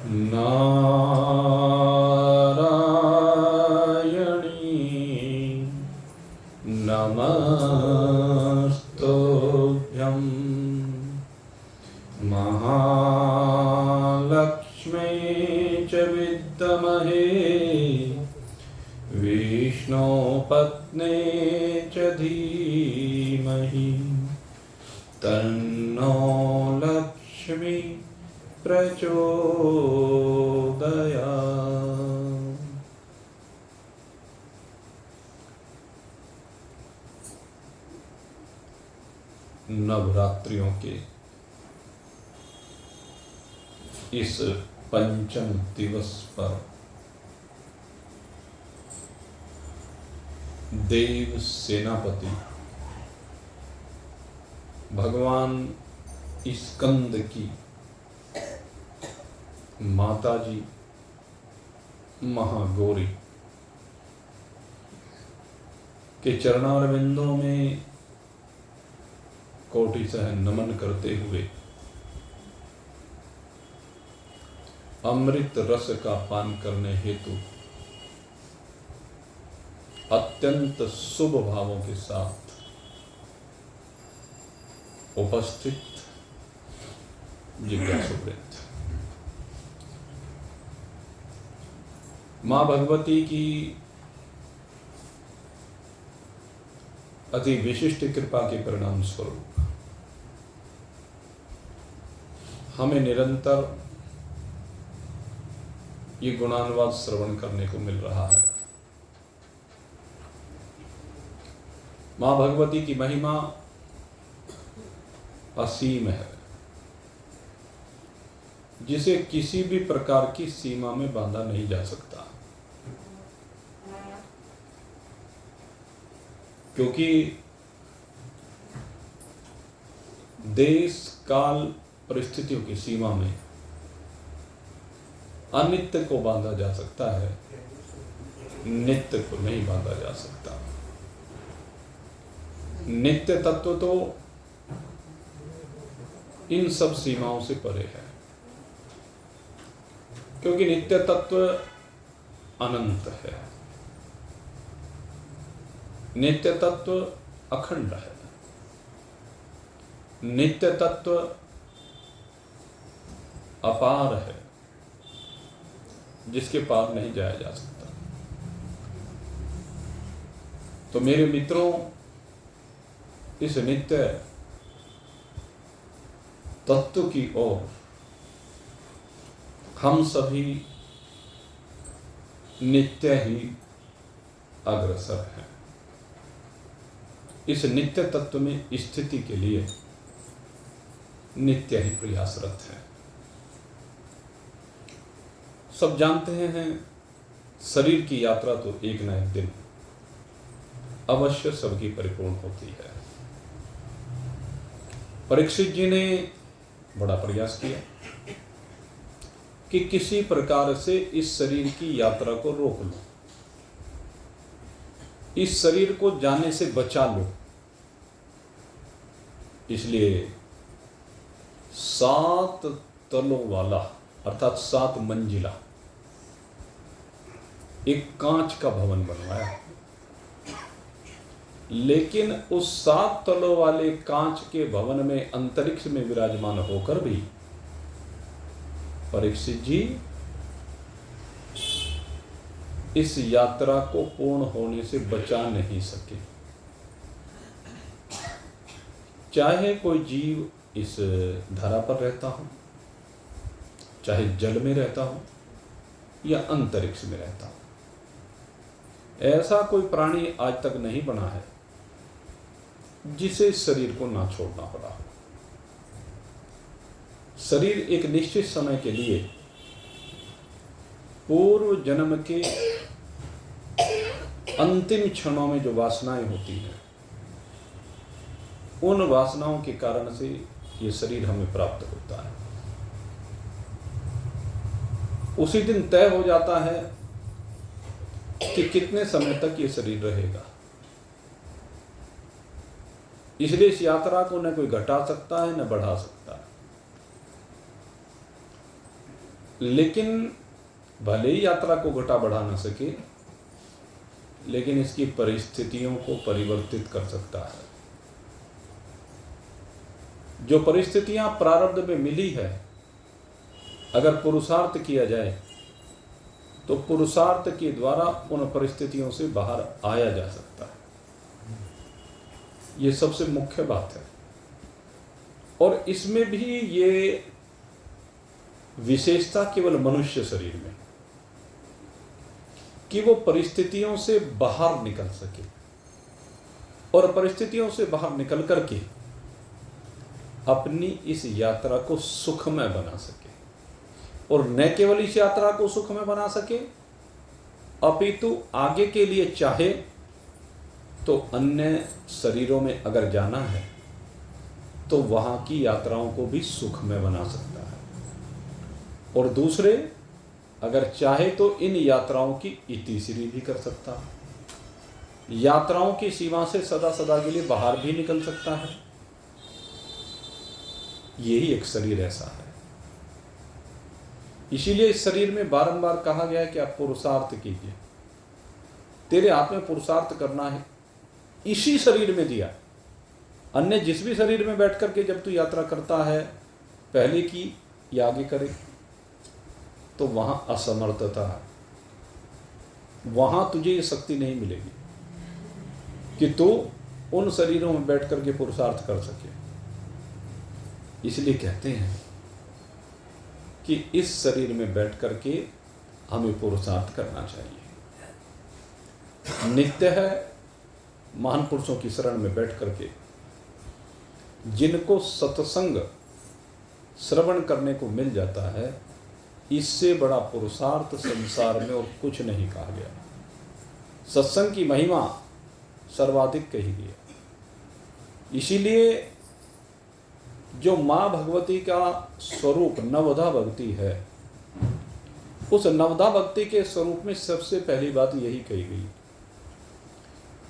नारायणी नमस्तुभ्यं महालक्ष्मी च विद्महे विष्णुपत्नी च धीमहि तन्नो लक्ष्मी प्रचोदयात्। नवरात्रियों के इस पंचम दिवस पर देव सेनापति भगवान स्कंद की माताजी महागौरी के चरणारविंदों में कोटिशः नमन करते हुए अमृत रस का पान करने हेतु अत्यंत शुभ भावों के साथ उपस्थित जिज्ञासुवृत्त मां भगवती की अति विशिष्ट कृपा के परिणाम स्वरूप हमें निरंतर ये गुणानुवाद श्रवण करने को मिल रहा है। मां भगवती की महिमा असीम है, जिसे किसी भी प्रकार की सीमा में बांधा नहीं जा सकता, क्योंकि देश काल परिस्थितियों की सीमा में अनित्य को बांधा जा सकता है, नित्य को नहीं बांधा जा सकता। नित्य तत्व तो इन सब सीमाओं से परे है, क्योंकि नित्य तत्व अनंत है, नित्य तत्व अखंड है, नित्य तत्व अपार है, जिसके पार नहीं जाया जा सकता। तो मेरे मित्रों, इस नित्य तत्व की ओर हम सभी नित्य ही अग्रसर हैं। इस नित्य तत्व में स्थिति के लिए नित्य ही प्रयासरत है। सब जानते हैं शरीर की यात्रा तो एक न एक दिन अवश्य सबकी परिपूर्ण होती है। परीक्षित जी ने बड़ा प्रयास किया कि किसी प्रकार से इस शरीर की यात्रा को रोक लो, इस शरीर को जाने से बचा लो। इसलिए 7 तलों वाला अर्थात 7 मंजिला एक कांच का भवन बनवाया, लेकिन उस 7 तलों वाले कांच के भवन में अंतरिक्ष में विराजमान होकर भी परीक्षित जी इस यात्रा को पूर्ण होने से बचा नहीं सके। चाहे कोई जीव इस धरा पर रहता हो, चाहे जल में रहता हो या अंतरिक्ष में रहता हो, ऐसा कोई प्राणी आज तक नहीं बना है जिसे शरीर को ना छोड़ना पड़ा। शरीर एक निश्चित समय के लिए पूर्व जन्म के अंतिम क्षणों में जो वासनाएं होती हैं, उन वासनाओं के कारण से ये शरीर हमें प्राप्त होता है। उसी दिन तय हो जाता है कि कितने समय तक ये शरीर रहेगा। इसलिए इस यात्रा को न कोई घटा सकता है न बढ़ा सकता है। लेकिन भले ही यात्रा को घटा बढ़ा ना सके, लेकिन इसकी परिस्थितियों को परिवर्तित कर सकता है। जो परिस्थितियां प्रारब्ध में मिली है, अगर पुरुषार्थ किया जाए तो पुरुषार्थ के द्वारा उन परिस्थितियों से बाहर आया जा सकता है। ये सबसे मुख्य बात है। और इसमें भी ये विशेषता केवल मनुष्य शरीर में, कि वो परिस्थितियों से बाहर निकल सके और परिस्थितियों से बाहर निकल करके अपनी इस यात्रा को सुखमय बना सके। और न केवल इस यात्रा को सुखमय बना सके, अपितु आगे के लिए चाहे तो अन्य शरीरों में अगर जाना है तो वहां की यात्राओं को भी सुखमय बना सकता है। और दूसरे अगर चाहे तो इन यात्राओं की इतिश्री भी कर सकता है, यात्राओं की सीमा से सदा सदा के लिए बाहर भी निकल सकता है। यही एक शरीर ऐसा है। इसीलिए इस शरीर में बारंबार कहा गया है कि आप पुरुषार्थ कीजिए। तेरे हाथ में पुरुषार्थ करना है, इसी शरीर में दिया। अन्य जिस भी शरीर में बैठ करके जब तू यात्रा करता है, पहले की या आगे करे, तो वहां असमर्थता है, वहां तुझे ये शक्ति नहीं मिलेगी कि तू उन शरीरों में बैठ करके पुरुषार्थ कर सके। इसलिए कहते हैं कि इस शरीर में बैठ करके हमें पुरुषार्थ करना चाहिए। नित्य है महान पुरुषों की शरण में बैठ करके जिनको सत्संग श्रवण करने को मिल जाता है, इससे बड़ा पुरुषार्थ संसार में और कुछ नहीं कहा गया। सत्संग की महिमा सर्वाधिक कही गई। इसीलिए जो माँ भगवती का स्वरूप नवधा भक्ति है, उस नवधा भक्ति के स्वरूप में सबसे पहली बात यही कही गई,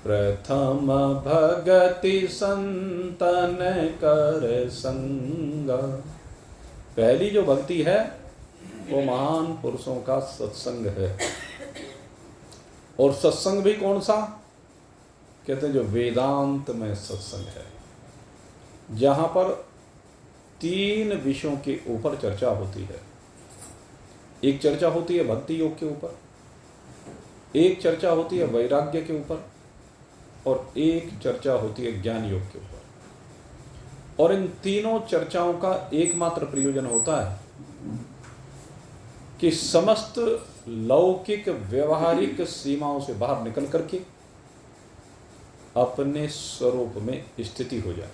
प्रथम भगति संतन कर संग। पहली जो भक्ति है वो महान पुरुषों का सत्संग है। और सत्संग भी कौन सा? कहते हैं जो वेदांत में सत्संग है, जहां पर 3 विषयों के ऊपर चर्चा होती है। एक चर्चा होती है भक्ति योग के ऊपर, एक चर्चा होती है वैराग्य के ऊपर, और एक चर्चा होती है ज्ञान योग के ऊपर। और इन तीनों चर्चाओं का एकमात्र प्रयोजन होता है कि समस्त लौकिक व्यवहारिक सीमाओं से बाहर निकल करके अपने स्वरूप में स्थिति हो जाए,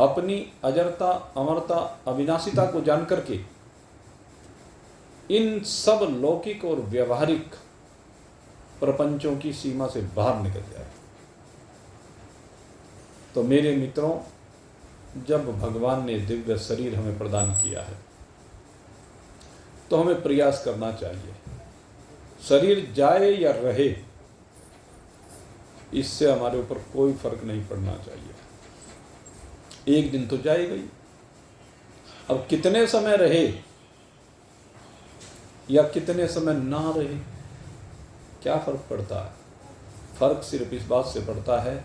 अपनी अजरता, अमरता, अविनाशिता को जान करके इन सब लौकिक और व्यवहारिक प्रपंचों की सीमा से बाहर निकल जाए। तो मेरे मित्रों, जब भगवान ने दिव्य शरीर हमें प्रदान किया है तो हमें प्रयास करना चाहिए। शरीर जाए या रहे, इससे हमारे ऊपर कोई फर्क नहीं पड़ना चाहिए। एक दिन तो जाएगा ही। अब कितने समय रहे या कितने समय ना रहे, क्या फर्क पड़ता है? फर्क सिर्फ इस बात से पड़ता है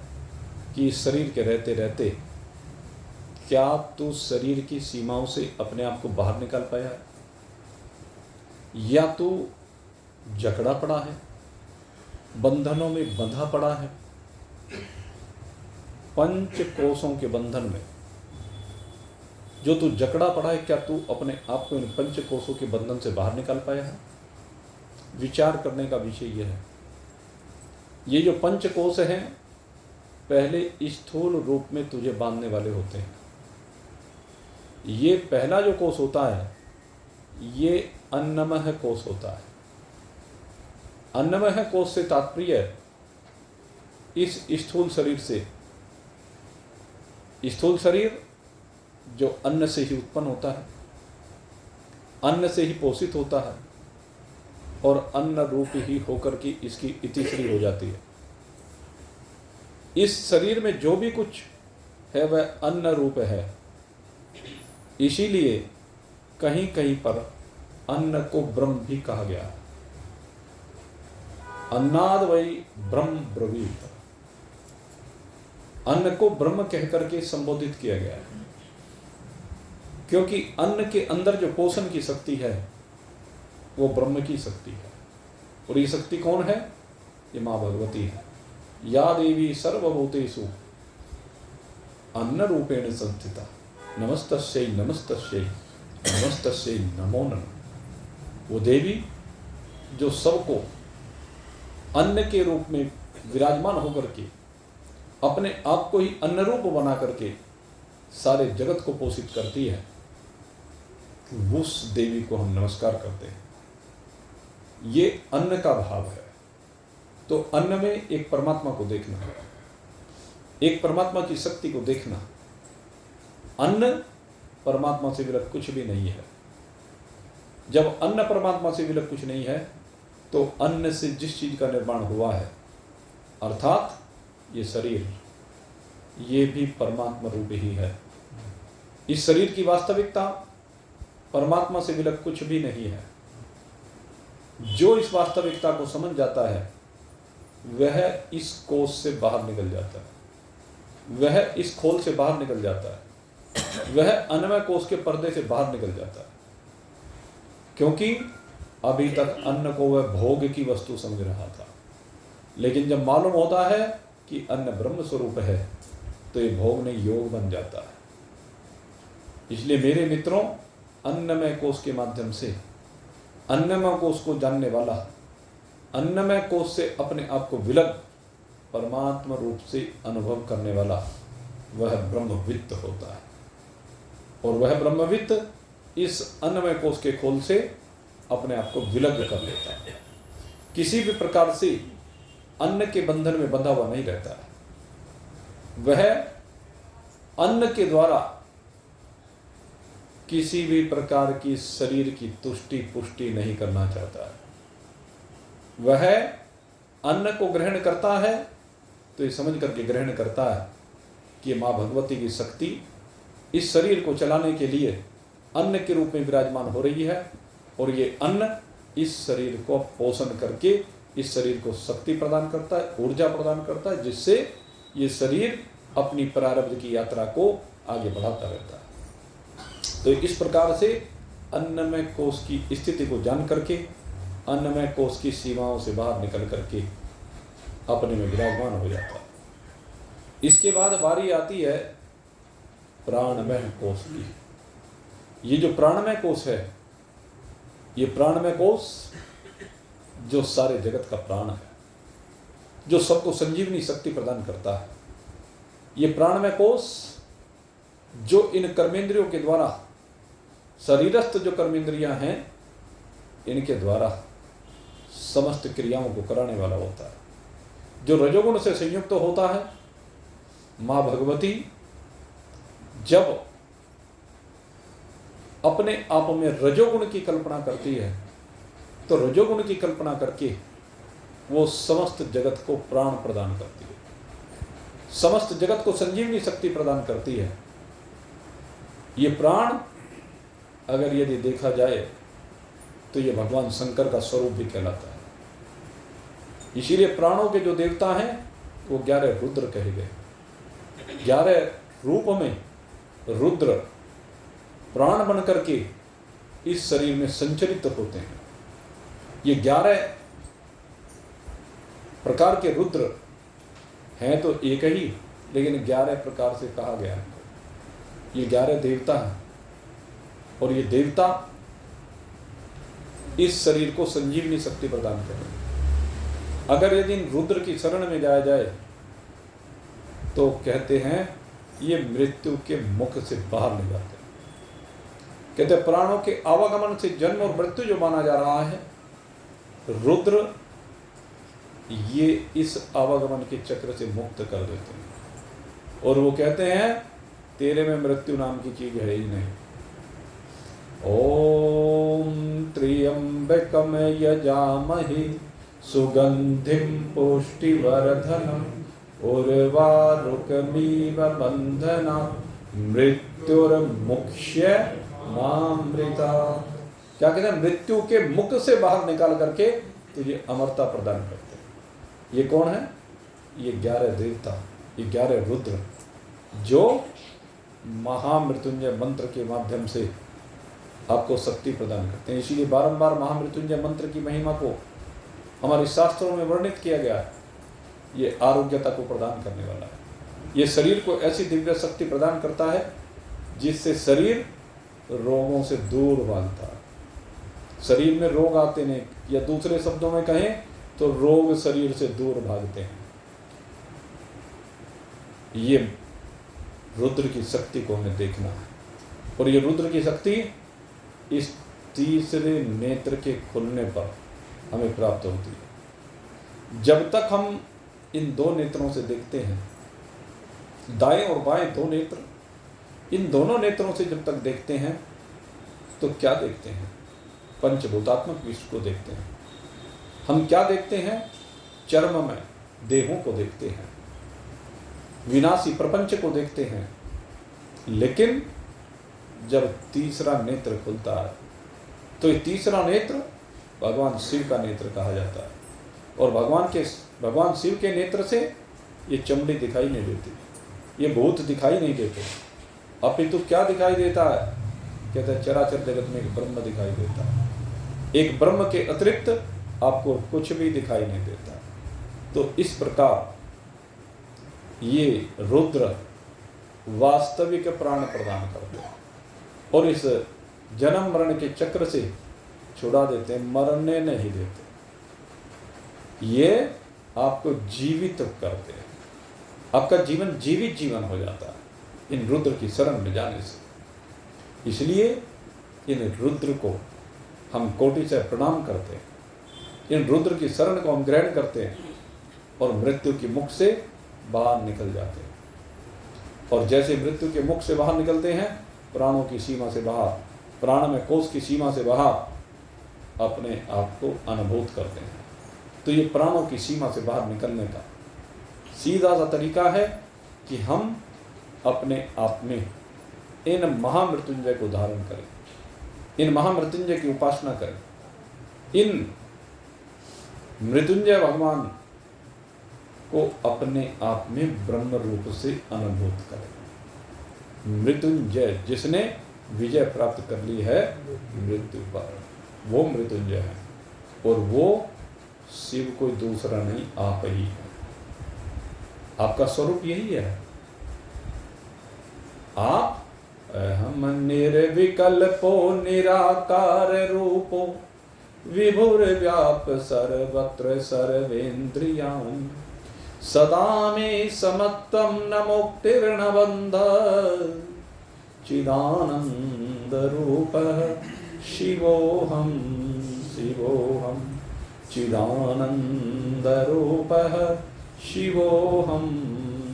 कि इस शरीर के रहते रहते क्या तू शरीर की सीमाओं से अपने आप को बाहर निकाल पाया है, या तू जकड़ा पड़ा है, बंधनों में बंधा पड़ा है। पंच कोशों के बंधन में जो तू जकड़ा पड़ा है, क्या तू अपने आप को इन पंच कोशों के बंधन से बाहर निकाल पाया है? विचार करने का विषय यह है। ये जो पंच कोश हैं, पहले स्थूल रूप में तुझे बांधने वाले होते हैं। ये पहला जो कोश होता है, ये अन्नमय कोश होता है। अन्नमय कोश से तात्पर्य इस स्थूल शरीर से, स्थूल शरीर जो अन्न से ही उत्पन्न होता है, अन्न से ही पोषित होता है, और अन्न रूप ही होकर के इसकी इतिश्री हो जाती है। इस शरीर में जो भी कुछ है वह अन्न रूप है। इसीलिए कहीं कहीं पर अन्न को ब्रह्म भी कहा गया है। अन्नाद वै ब्रह्म ब्रवीत, अन्न को ब्रह्म कहकर के संबोधित किया गया है, क्योंकि अन्न के अंदर जो पोषण की शक्ति है वो ब्रह्म की शक्ति है। और ये शक्ति कौन है? ये मां भगवती है। या देवी सर्वभूतेषु अन्न रूपेण संस्थिता, नमस्तस्यै नमस्तस्यै नमस्तस्यै नमो नमः। वो देवी जो सबको अन्न के रूप में विराजमान होकर के अपने आप को ही अन्न रूप बना करके सारे जगत को पोषित करती है, उस देवी को हम नमस्कार करते हैं। ये अन्न का भाव है। तो अन्न में एक परमात्मा को देखना, एक परमात्मा की शक्ति को देखना। अन्न परमात्मा से विलग कुछ भी नहीं है। जब अन्न परमात्मा से विलग कुछ नहीं है तो अन्न से जिस चीज का निर्माण हुआ है, अर्थात ये शरीर, ये भी परमात्मा रूप ही है। इस शरीर की वास्तविकता परमात्मा से विलग कुछ भी नहीं है। जो इस वास्तविकता को समझ जाता है वह इस कोष से बाहर निकल जाता है, वह इस खोल से बाहर निकल जाता है, वह अन्नमय कोष के पर्दे से बाहर निकल जाता है। क्योंकि अभी तक अन्न को वह भोग की वस्तु समझ रहा था, लेकिन जब मालूम होता है कि अन्न ब्रह्म स्वरूप है तो ये भोग नहीं योग बन जाता है। इसलिए मेरे मित्रों, अन्नमय कोष के माध्यम से अन्नमय कोष को जानने वाला, अन्नमय कोष से अपने आप को विलग परमात्मा रूप से अनुभव करने वाला वह ब्रह्मवित्त होता है। और वह ब्रह्मवित्त इस अन्नमय कोष के खोल से अपने आप को विलग कर लेता है। किसी भी प्रकार से अन्न के बंधन में बंधा हुआ नहीं रहता है। वह अन्न के द्वारा किसी भी प्रकार की शरीर की तुष्टि पुष्टि नहीं करना चाहता है। वह अन्न को ग्रहण करता है तो ये समझ करके ग्रहण करता है कि मां भगवती की शक्ति इस शरीर को चलाने के लिए अन्न के रूप में विराजमान हो रही है, और ये अन्न इस शरीर को पोषण करके इस शरीर को शक्ति प्रदान करता है, ऊर्जा प्रदान करता है, जिससे ये शरीर अपनी प्रारब्ध की यात्रा को आगे बढ़ाता रहता है। तो इस प्रकार से अन्नमय कोष की स्थिति को जान करके अन्नमय कोष की सीमाओं से बाहर निकल करके अपने में विराजमान हो जाता है। इसके बाद बारी आती है प्राणमय कोष की। ये जो प्राणमय कोष है, ये प्राणमय कोष जो सारे जगत का प्राण है, जो सबको संजीवनी शक्ति प्रदान करता है। ये प्राणमय कोष जो इन कर्मेंद्रियों के द्वारा, शरीरस्थ जो कर्मेंद्रियां हैं, इनके द्वारा समस्त क्रियाओं को कराने वाला होता है। जो रजोगुण से संयुक्त होता है, मां भगवती जब अपने आप में रजोगुण की कल्पना करती है तो रजोगुण की कल्पना करके वो समस्त जगत को प्राण प्रदान करती है, समस्त जगत को संजीवनी शक्ति प्रदान करती है। ये प्राण अगर यदि देखा जाए तो ये भगवान शंकर का स्वरूप भी कहलाता है। इसीलिए प्राणों के जो देवता हैं वो 11 रुद्र कहे गए। 11 रूप में रुद्र प्राण बन करके इस शरीर में संचरित होते हैं। ये 11 प्रकार के रुद्र हैं तो एक ही, लेकिन 11 प्रकार से कहा गया है। ये 11 देवता हैं और ये देवता इस शरीर को संजीवनी शक्ति प्रदान करें। अगर यदि इन रुद्र की शरण में जाया जाए तो कहते हैं ये मृत्यु के मुख से बाहर नहीं जाते। कहते हैं प्राणों के आवागमन से जन्म और मृत्यु जो माना जा रहा है, रुद्र ये इस आवागमन के चक्र से मुक्त कर देते हैं। और वो कहते हैं तेरे में मृत्यु नाम की चीज है ही नहीं। ओम त्र्यंबकम यजामहे सुगंधिम पुष्टिवर्धनम उर्वारुकमिव बंधना मृत्युर्मुक्ष्य मामृता। क्या कहते हैं, मृत्यु के मुख से बाहर निकाल करके तुझे अमरता प्रदान करते हैं। ये कौन है? ये 11 देवता, ये 11 रुद्र, जो महामृत्युंजय मंत्र के माध्यम से आपको शक्ति प्रदान करते हैं। इसीलिए बारंबार महामृत्युंजय मंत्र की महिमा को हमारे शास्त्रों में वर्णित किया गया है। ये आरोग्यता को प्रदान करने वाला है, ये शरीर को ऐसी दिव्य शक्ति प्रदान करता है जिससे शरीर रोगों से दूर भागता है। शरीर में रोग आते नहीं, या दूसरे शब्दों में कहें तो रोग शरीर से दूर भागते हैं। ये रुद्र की शक्ति को हमें देखना है, और ये रुद्र की शक्ति इस तीसरे नेत्र के खुलने पर हमें प्राप्त होती है। जब तक हम इन 2 नेत्रों से देखते हैं, दाएं और बाएं 2 नेत्र, इन दोनों नेत्रों से जब तक देखते हैं तो क्या देखते हैं? पंचभूतात्मक विश्व को देखते हैं। हम क्या देखते हैं? चर्म में देहों को देखते हैं, विनाशी प्रपंच को देखते हैं। लेकिन जब तीसरा नेत्र खुलता है तो ये तीसरा नेत्र भगवान शिव का नेत्र कहा जाता है, और भगवान शिव के नेत्र से ये चमड़ी दिखाई नहीं देती, ये भूत दिखाई नहीं देते, अपितु क्या दिखाई देता है? कहते हैं चराचर जगत में एक ब्रह्म दिखाई देता है। एक ब्रह्म के अतिरिक्त आपको कुछ भी दिखाई नहीं देता। तो इस प्रकार ये रुद्र वास्तविक प्राण प्रदान करते हैं और इस जन्म मरण के चक्र से छुड़ा देते हैं, मरने नहीं देते। ये आपको जीवित करते हैं, आपका जीवन जीवित जीवन हो जाता है इन रुद्र की शरण में जाने से। इसलिए इन रुद्र को हम कोटि से प्रणाम करते हैं, इन रुद्र की शरण को हम ग्रहण करते हैं और मृत्यु की मुख से बाहर निकल जाते हैं। और जैसे मृत्यु के मुख से बाहर निकलते हैं, प्राणों की सीमा से बाहर, प्राण में कोष की सीमा से बाहर अपने आप को अनुभूत करते हैं। तो ये प्राणों की सीमा से बाहर निकलने का सीधा सा तरीका है कि हम अपने आप में इन महामृत्युंजय को धारण करें, इन महामृत्युंजय की उपासना करें, इन मृत्युंजय भगवान को अपने आप में ब्रह्म रूप से अनुभूत करें। मृत्युंजय जिसने विजय प्राप्त कर ली है मृत्यु पर, वो मृत्युंजय है, और वो शिव कोई दूसरा नहीं, आप ही है। आपका स्वरूप यही है। आप अहम निर्विकल्पो निराकार रूपो विभुर व्याप सर्वत्र सर्वेन्द्रियान् सदा में समत्वं न मुक्तिर्न बन्ध चिदानंद रूपः शिवोऽहं शिवोऽहं चिदानंद रूपः शिवोऽहं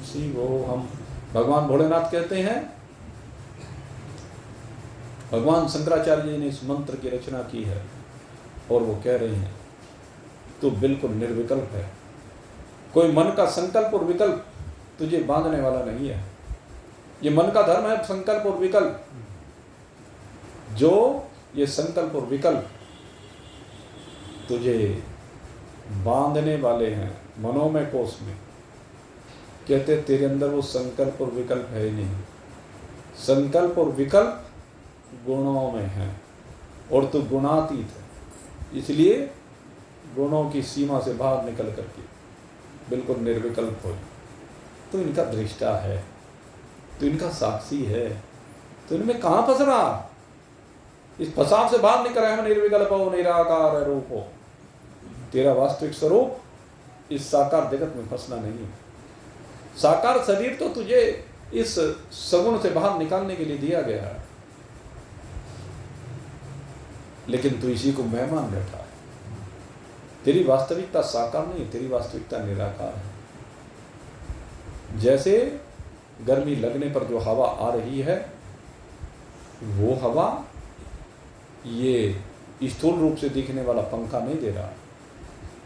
शिवोऽहं। भगवान भोलेनाथ कहते हैं, भगवान शंकराचार्य जी ने इस मंत्र की रचना की है और वो कह रहे हैं तू बिल्कुल निर्विकल्प है, कोई मन का संकल्प और विकल्प तुझे बांधने वाला नहीं है। ये मन का धर्म है संकल्प और विकल्प, जो ये संकल्प और विकल्प तुझे बांधने वाले हैं मनोमय कोष में। कहते तेरे अंदर वो संकल्प और विकल्प है ही नहीं। संकल्प और विकल्प गुणों में है और तू गुणातीत है, इसलिए गुणों की सीमा से बाहर निकल करके बिल्कुल निर्विकल्प हो। तो इनका दृष्टा है, तो इनका साक्षी है, तो इनमें कहाँ फंस रहा? इस फसाव से बाहर निकल रहे। निर्विकल्प हो निराकार रूप हो, तेरा वास्तविक स्वरूप इस साकार जगत में फंसना नहीं है। साकार शरीर तो तुझे इस सगुण से बाहर निकालने के लिए दिया गया है, लेकिन तू इसी को मैं मान बैठा है। तेरी वास्तविकता साकार नहीं, तेरी वास्तविकता निराकार है। जैसे गर्मी लगने पर जो हवा आ रही है, वो हवा ये स्थूल रूप से दिखने वाला पंखा नहीं दे रहा,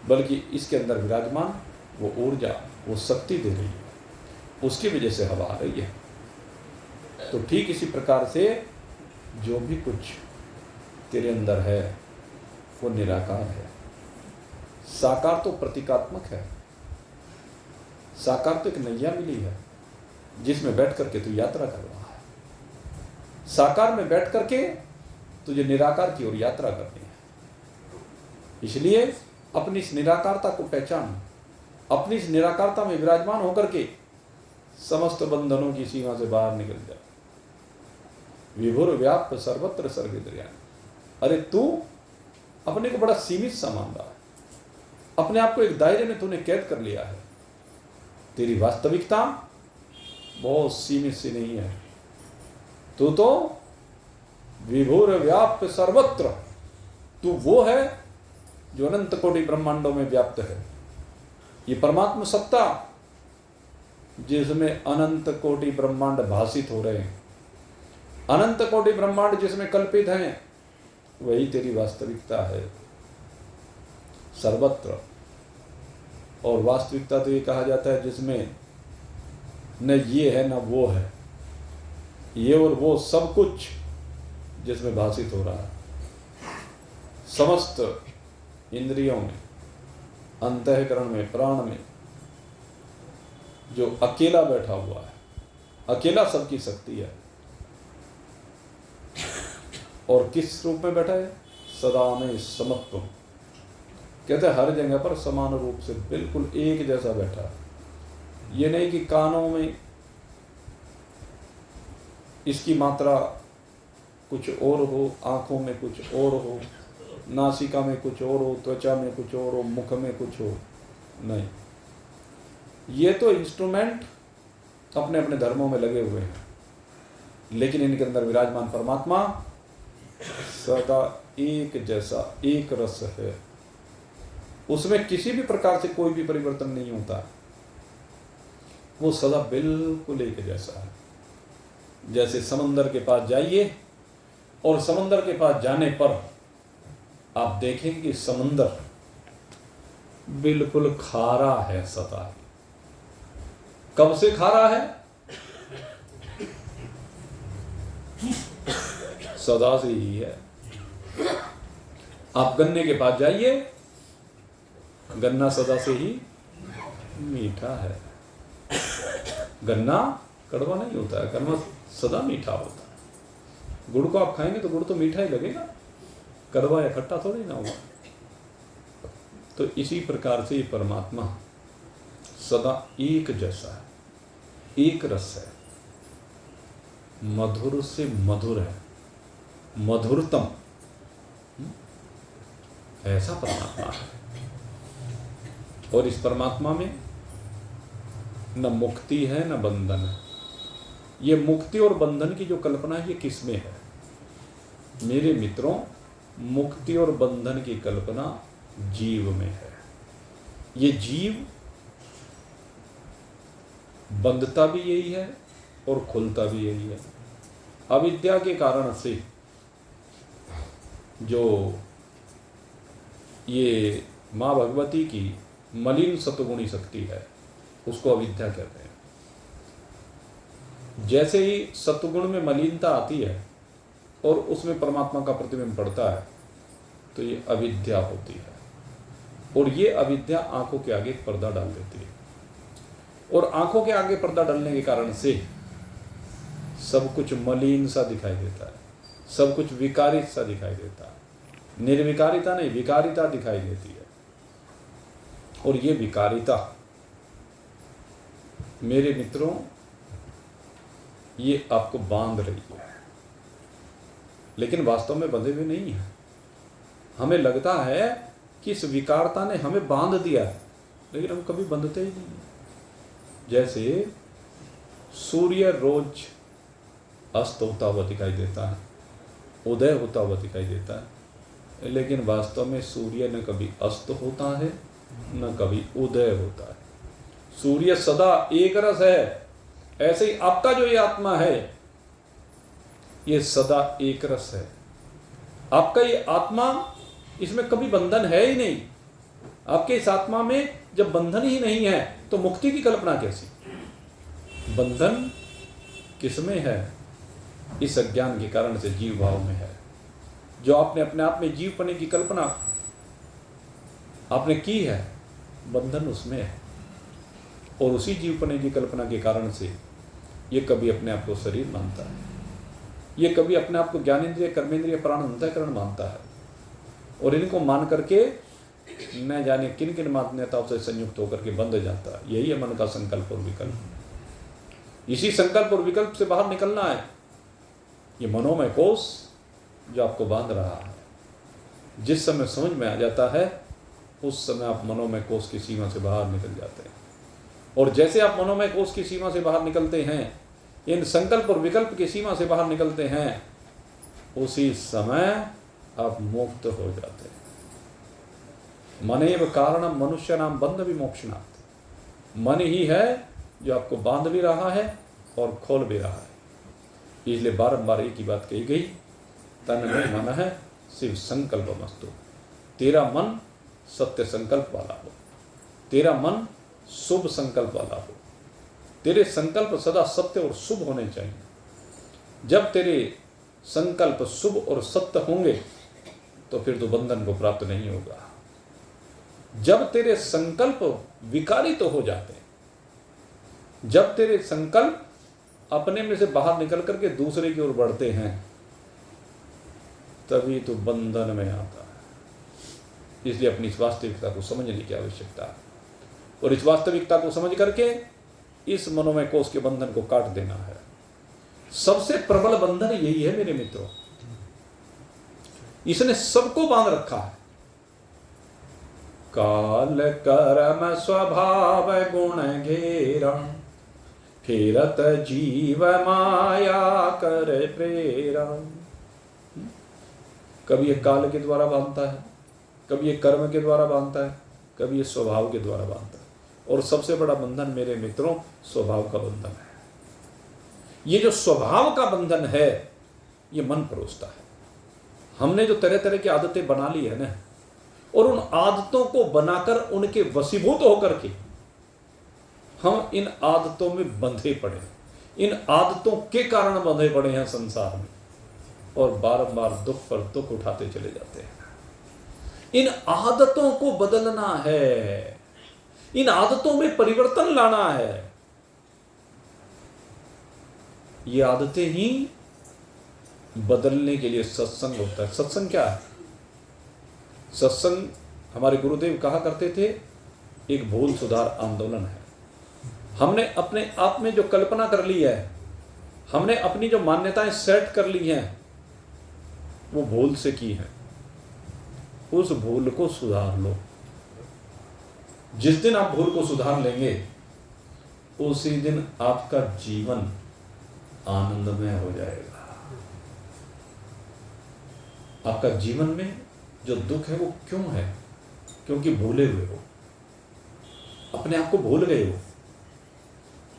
बल्कि इसके अंदर विराजमान वो ऊर्जा, वो शक्ति दे रही है, उसकी वजह से हवा आ रही है। तो ठीक इसी प्रकार से जो भी कुछ तेरे अंदर है वो निराकार है। साकार तो प्रतीकात्मक है, साकार तो एक नैया मिली है जिसमें बैठ करके तू यात्रा कर रहा है। साकार में बैठ करके तुझे निराकार की ओर यात्रा करनी है। इसलिए अपनी इस निराकारता को पहचान, अपनी इस निराकारता में विराजमान होकर के समस्त बंधनों की सीमा से बाहर निकल जा। विभुर व्याप्त सर्वत्र सर्वेन्द्रियाणि। अरे तू अपने को बड़ा सीमित सा मान रहा है, अपने आप को एक दायरे में तूने कैद कर लिया है। तेरी वास्तविकता बहुत सीमित सी नहीं है। तू तो विभुर व्याप्त सर्वत्र, तू वो है जो अनंत कोटि ब्रह्मांडों में व्याप्त है। ये परमात्मा सत्ता जिसमें अनंत कोटि ब्रह्मांड भासित हो रहे हैं, अनंत कोटि ब्रह्मांड जिसमें कल्पित हैं, वही तेरी वास्तविकता है सर्वत्र। और वास्तविकता तो ये कहा जाता है जिसमें न ये है न वो है, ये और वो सब कुछ जिसमें भासित हो रहा है। समस्त इंद्रियों में, अंतःकरण में, प्राण में जो अकेला बैठा हुआ है, अकेला सबकी शक्ति है। और किस रूप में बैठा है? सदा में समत्व। कहते हैं हर जगह पर समान रूप से बिल्कुल एक जैसा बैठा है। ये नहीं कि कानों में इसकी मात्रा कुछ और हो, आंखों में कुछ और हो, नासिका में कुछ और हो, त्वचा में कुछ और हो, मुख में कुछ हो। नहीं, ये तो इंस्ट्रूमेंट अपने अपने धर्मों में लगे हुए हैं, लेकिन इनके अंदर विराजमान परमात्मा सदा एक जैसा, एक रस है। उसमें किसी भी प्रकार से कोई भी परिवर्तन नहीं होता, वो सदा बिल्कुल एक जैसा है। जैसे समंदर के पास जाइए और समंदर के पास जाने पर आप देखेंगे कि समंदर बिल्कुल खारा है सदा। कब से खारा है? सदा से ही है। आप गन्ने के पास जाइए, गन्ना सदा से ही मीठा है। गन्ना कड़वा नहीं होता है, गन्ना सदा मीठा होता है। गुड़ को आप खाएंगे तो गुड़ तो मीठा ही लगेगा, कड़वा या खट्टा थोड़ी ना होगा। तो इसी प्रकार से ये परमात्मा सदा एक जैसा है, एक रस है, मधुर से मधुर है, मधुरतम, ऐसा परमात्मा है। और इस परमात्मा में न मुक्ति है न बंधन है। ये मुक्ति और बंधन की जो कल्पना है ये किसमें है? मेरे मित्रों, मुक्ति और बंधन की कल्पना जीव में है। ये जीव बंधता भी यही है और खुलता भी यही है। अविद्या के कारण से जो ये माँ भगवती की मलिन सत्वगुणी शक्ति है, उसको अविद्या कहते हैं। जैसे ही सत्वगुण में मलिनता आती है और उसमें परमात्मा का प्रतिबिंब पड़ता है, तो ये अविद्या होती है। और ये अविद्या आंखों के आगे पर्दा डाल देती है, और आंखों के आगे पर्दा डालने के कारण से सब कुछ मलिन सा दिखाई देता है, सब कुछ विकारित सा दिखाई देता है। निर्विकारिता नहीं, विकारिता दिखाई देती है। और ये विकारिता, मेरे मित्रों, ये आपको बांध रही है, लेकिन वास्तव में बंधे हुए नहीं है। हमें लगता है कि इस विकारता ने हमें बांध दिया है, लेकिन हम कभी बंधते ही नहीं। जैसे सूर्य रोज अस्त होता हुआ दिखाई देता है, उदय होता हुआ दिखाई देता है, लेकिन वास्तव में सूर्य न कभी अस्त होता है न कभी उदय होता है। सूर्य सदा एक रस है। ऐसे ही आपका जो ये आत्मा है, ये सदा एक रस है। आपका ये आत्मा, इसमें कभी बंधन है ही नहीं। आपके इस आत्मा में जब बंधन ही नहीं है तो मुक्ति की कल्पना कैसी? बंधन किसमें है? इस अज्ञान के कारण से जीव भाव में है। जो आपने अपने आप में जीव पने की कल्पना आपने की है, बंधन उसमें है। और उसी जीव पने की कल्पना के कारण से ये कभी अपने आप को शरीर मानता है, ये कभी अपने आप को ज्ञानेंद्रिय, कर्मेंद्रिय, प्राण, अंतःकरण मानता है, और इनको मान करके न जाने किन किन मान्यताओं से संयुक्त होकर के बंध जाता है। यही है मन का संकल्प और विकल्प। इसी संकल्प और विकल्प से बाहर निकलना है। ये मनोमय कोष जो आपको बांध रहा है, जिस समय समझ में आ जाता है उस समय आप मनोमय कोष की सीमा से बाहर निकल जाते हैं। और जैसे आप मनोमय कोष की सीमा से बाहर निकलते हैं, इन संकल्प और विकल्प की सीमा से बाहर निकलते हैं, उसी समय आप मुक्त हो जाते हैं। मनेव कारणम मनुष्य नाम बंध विमोक्षणात्। मन ही है जो आपको बांध भी रहा है और खोल भी रहा है। इसलिए बारंबार एक ही बात कही गई, तन में मन है शिव संकल्प मस्तु। तेरा मन सत्य संकल्प वाला हो, तेरा मन शुभ संकल्प वाला हो, तेरे संकल्प सदा सत्य और शुभ होने चाहिए। जब तेरे संकल्प शुभ और सत्य होंगे तो फिर तो बंधन को प्राप्त नहीं होगा। जब तेरे संकल्प विकारी तो हो जाते हैं, जब तेरे संकल्प अपने में से बाहर निकल करके दूसरे की ओर बढ़ते हैं, तभी तो बंधन में आता है। इसलिए अपनी इस वास्तविकता को समझने की आवश्यकता है, और इस वास्तविकता को समझ करके इस मनोमय कोष के बंधन को काट देना है। सबसे प्रबल बंधन यही है मेरे मित्रों, इसने सबको बांध रखा है। काल कर्म स्वभाव गुण घेरा, फेरत जीव माया कर प्रेरा। कभी ये काल के द्वारा बांधता है, कभी ये कर्म के द्वारा बांधता है, कभी ये स्वभाव के द्वारा बांधता है। और सबसे बड़ा बंधन मेरे मित्रों स्वभाव का बंधन है। ये जो स्वभाव का बंधन है ये मन परोसता है। हमने जो तरह तरह की आदतें बना ली है ना, और उन आदतों को बनाकर उनके वशीभूत होकर के हम इन आदतों में बंधे पड़े, इन आदतों के कारण बंधे पड़े हैं संसार में, और बारंबार दुख पर दुख उठाते चले जाते हैं। इन आदतों को बदलना है, इन आदतों में परिवर्तन लाना है। ये आदतें ही बदलने के लिए सत्संग होता है। सत्संग क्या है? सत्संग हमारे गुरुदेव कहा करते थे, एक भूल सुधार आंदोलन है। हमने अपने आप में जो कल्पना कर ली है, हमने अपनी जो मान्यताएं सेट कर ली हैं, वो भूल से की है। उस भूल को सुधार लो। जिस दिन आप भूल को सुधार लेंगे, उसी दिन आपका जीवन आनंदमय हो जाएगा। आपका जीवन में जो दुख है वो क्यों है? क्योंकि भूले हुए हो, अपने आप को भूल गए हो।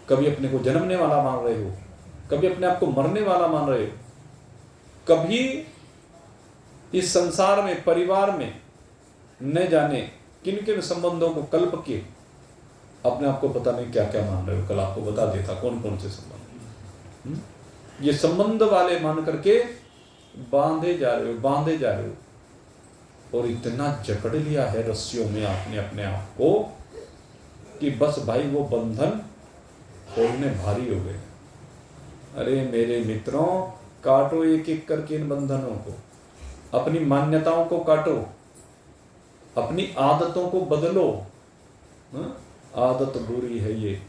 कभी अपने को जन्मने वाला मान रहे हो, कभी अपने आप को मरने वाला मान रहे हो, कभी इस संसार में, परिवार में न जाने किन किन संबंधों को कल्प के अपने आप को पता नहीं क्या क्या मान रहे हो। कल आपको बता देता कौन कौन से संबंध, ये संबंध वाले मान करके बांधे जा रहे हो, और इतना जकड़ लिया है रस्सियों में आपने अपने आप को कि बस भाई वो बंधन खोलने भारी हो गए। अरे मेरे मित्रों, काटो एक एक करके इन बंधनों को, अपनी मान्यताओं को काटो, अपनी आदतों को बदलो। आदत बुरी है ये,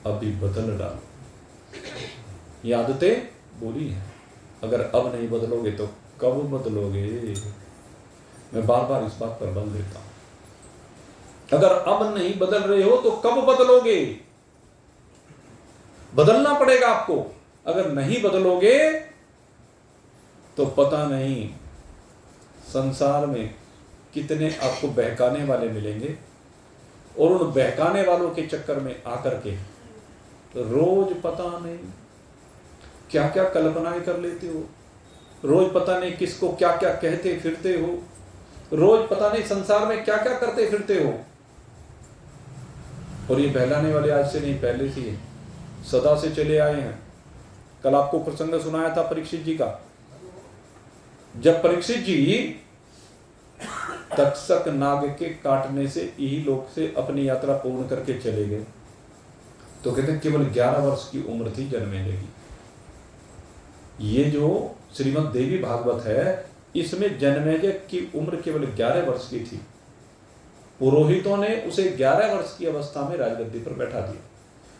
अभी बदल डालो। ये आदतें बुरी हैं, अगर अब नहीं बदलोगे तो कब बदलोगे? मैं बार बार इस बात पर बल देता हूं। अगर अब नहीं बदल रहे हो तो कब बदलोगे? बदलना पड़ेगा आपको। अगर नहीं बदलोगे तो पता नहीं संसार में कितने आपको बहकाने वाले मिलेंगे, और उन बहकाने वालों के चक्कर में आकर के रोज पता नहीं क्या क्या कल्पनाएं कर लेते हो, रोज पता नहीं किसको क्या क्या कहते फिरते हो, रोज पता नहीं संसार में क्या क्या करते फिरते हो। और ये बहलाने वाले आज से नहीं, पहले से सदा से चले आए हैं। कल आपको प्रसंग सुनाया था परीक्षित जी का, जब परीक्षित जी तक्षक नाग के काटने से यही लोक से अपनी यात्रा पूर्ण करके चले गए, तो कहते हैं केवल 11 वर्ष की उम्र थी जन्मेजय की। ये जो श्रीमद् देवी भागवत है, इसमें जन्मेजय की उम्र केवल 11 वर्ष की थी। पुरोहितों ने उसे 11 वर्ष की अवस्था में राजगद्दी पर बैठा दिया।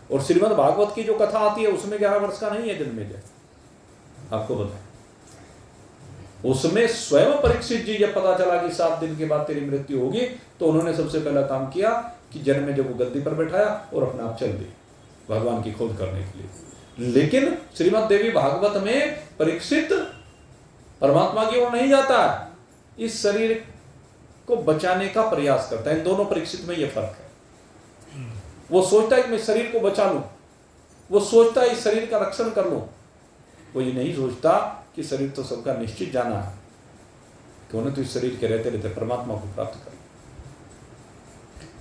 और श्रीमद् भागवत की जो कथा आती है उसमें 11 वर्ष का नहीं है जन्मेजय, आपको बताएं। उसमें स्वयं परीक्षित जी जब पता चला कि 7 दिन के बाद तेरी मृत्यु होगी, तो उन्होंने सबसे पहला काम किया कि जन्मेजय को गद्दी पर बैठाया और अपने आप चल दिए भगवान की खोज करने के लिए। लेकिन श्रीमद् देवी भागवत में परीक्षित परमात्मा की ओर नहीं जाता, इस शरीर को बचाने का प्रयास करता है। इन दोनों परीक्षित में यह फर्क है। वो सोचता है कि मैं शरीर को बचा लूं, वो सोचता है इस शरीर का रक्षण कर लूं, वो ये नहीं सोचता कि शरीर तो सबका निश्चित जाना है, क्यों ना तो इस शरीर के रहते रहते परमात्मा को प्राप्त कर।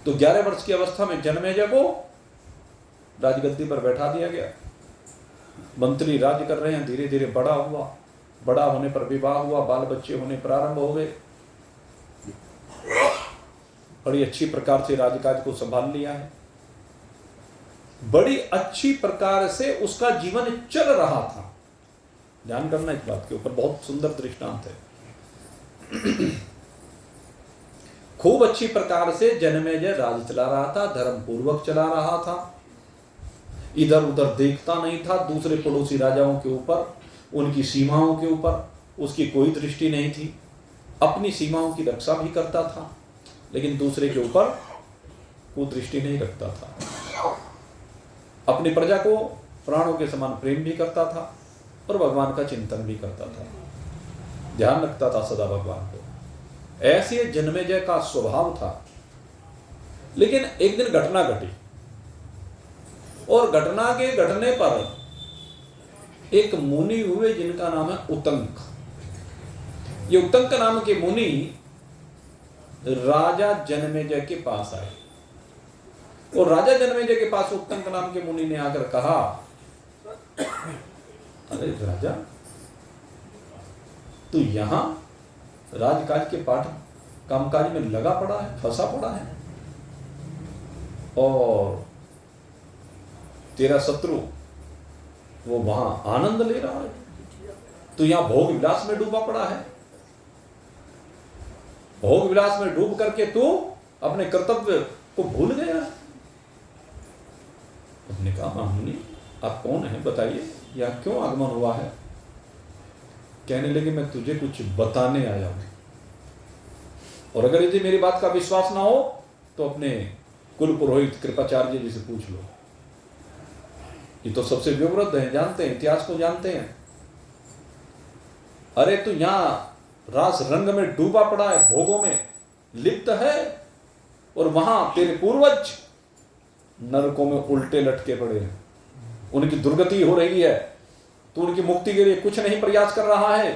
तो 11 वर्ष की अवस्था में जन्मेजय को राजगद्दी पर बैठा दिया गया। मंत्री राज्य कर रहे हैं, धीरे धीरे बड़ा हुआ, बड़ा होने पर विवाह हुआ, बाल बच्चे होने प्रारंभ हो गए, बड़ी अच्छी प्रकार से राजकाज को संभाल लिया है, बड़ी अच्छी प्रकार से उसका जीवन चल रहा था। ध्यान करना इस बात के ऊपर, बहुत सुंदर दृष्टांत है। खूब अच्छी प्रकार से जन्मेजय राज चला रहा था, धर्म पूर्वक चला रहा था, इधर उधर देखता नहीं था, दूसरे पड़ोसी राजाओं के ऊपर, उनकी सीमाओं के ऊपर उसकी कोई दृष्टि नहीं थी। अपनी सीमाओं की रक्षा भी करता था, लेकिन दूसरे के ऊपर कोई दृष्टि नहीं रखता था। अपनी प्रजा को प्राणों के समान प्रेम भी करता था और भगवान का चिंतन भी करता था, ध्यान रखता था सदा भगवान को। ऐसे जन्मेजय का स्वभाव था। लेकिन एक दिन घटना घटी, और घटना के घटने पर एक मुनि हुए जिनका नाम है उत्तंक। ये उत्तंक नाम के मुनि राजा जन्मेजय के पास आए, और राजा जन्मेजय के पास उत्तंक नाम के मुनि ने आकर कहा, अरे राजा, तू यहां राजकाज के पाठ कामकाज में लगा पड़ा है, फंसा पड़ा है, और तेरा शत्रु वो वहां आनंद ले रहा है, तू यहां भोग विलास में डूबा पड़ा है। भोग विलास में डूब करके तू अपने कर्तव्य को भूल गया। उसने कहा, मुनि आप कौन हैं, बताइए, या क्यों आगमन हुआ है। कहने लगे, मैं तुझे कुछ बताने आया हूं, और अगर यदि मेरी बात का विश्वास ना हो तो अपने कुल पुरोहित कृपाचार्य जी से पूछ लो। ये तो सबसे विवृद्ध हैं, जानते हैं, इतिहास को जानते हैं। अरे तू यहां रास रंग में डूबा पड़ा है, भोगों में लिप्त है, और वहां तेरे पूर्वज नरकों में उल्टे लटके पड़े हैं, उनकी दुर्गति हो रही है, तू उनकी मुक्ति के लिए कुछ नहीं प्रयास कर रहा है,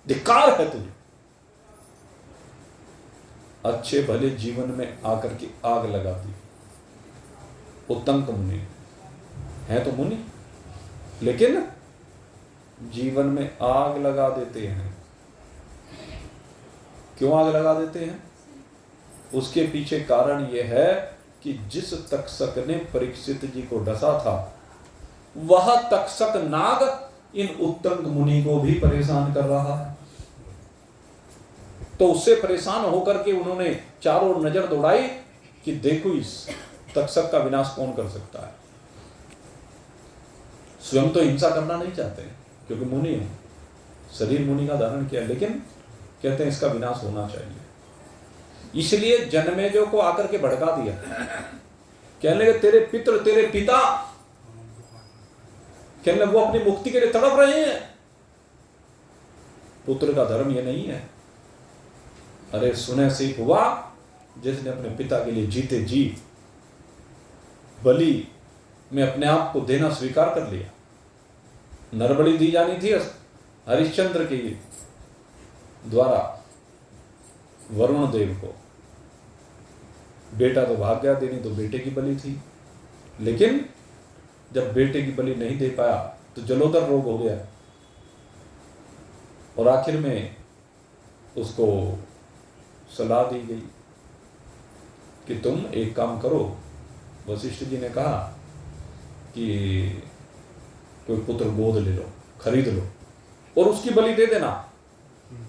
धिक्कार है तुझे। अच्छे भले जीवन में आकर के आग लगा दी। उत्तंक मुनि है तो मुनि, लेकिन जीवन में आग लगा देते हैं। क्यों आग लगा देते हैं? उसके पीछे कारण यह है कि जिस तक्षक ने परीक्षित जी को डसा था, वह तक्षक नाग इन उत्तंक मुनि को भी परेशान कर रहा है। तो उससे परेशान होकर के उन्होंने चारों ओर नजर दौड़ाई कि देखो इस तक्षक का विनाश कौन कर सकता है। स्वयं तो हिंसा करना नहीं चाहते क्योंकि मुनि है, शरीर मुनि का धारण किया, लेकिन कहते हैं इसका विनाश होना चाहिए। इसलिए जन्मेजय को आकर के भड़का दिया, कहने लगे तेरे पितृ, तेरे पिता, कहने लगे वो अपनी मुक्ति के लिए तड़प रहे हैं। पुत्र का धर्म ये नहीं है। अरे सुने से हुआ जिसने अपने पिता के लिए जीते जी बलि में अपने आप को देना स्वीकार कर लिया। नरबलि दी जानी थी हरिश्चंद्र के द्वारा वरुण देव को, बेटा तो भाग गया देनी, तो बेटे की बलि थी। लेकिन जब बेटे की बलि नहीं दे पाया तो जलोदर रोग हो गया, और आखिर में उसको सलाह दी गई कि तुम एक काम करो। वशिष्ठ जी ने कहा कि कोई पुत्र गोद ले लो, खरीद लो और उसकी बलि दे देना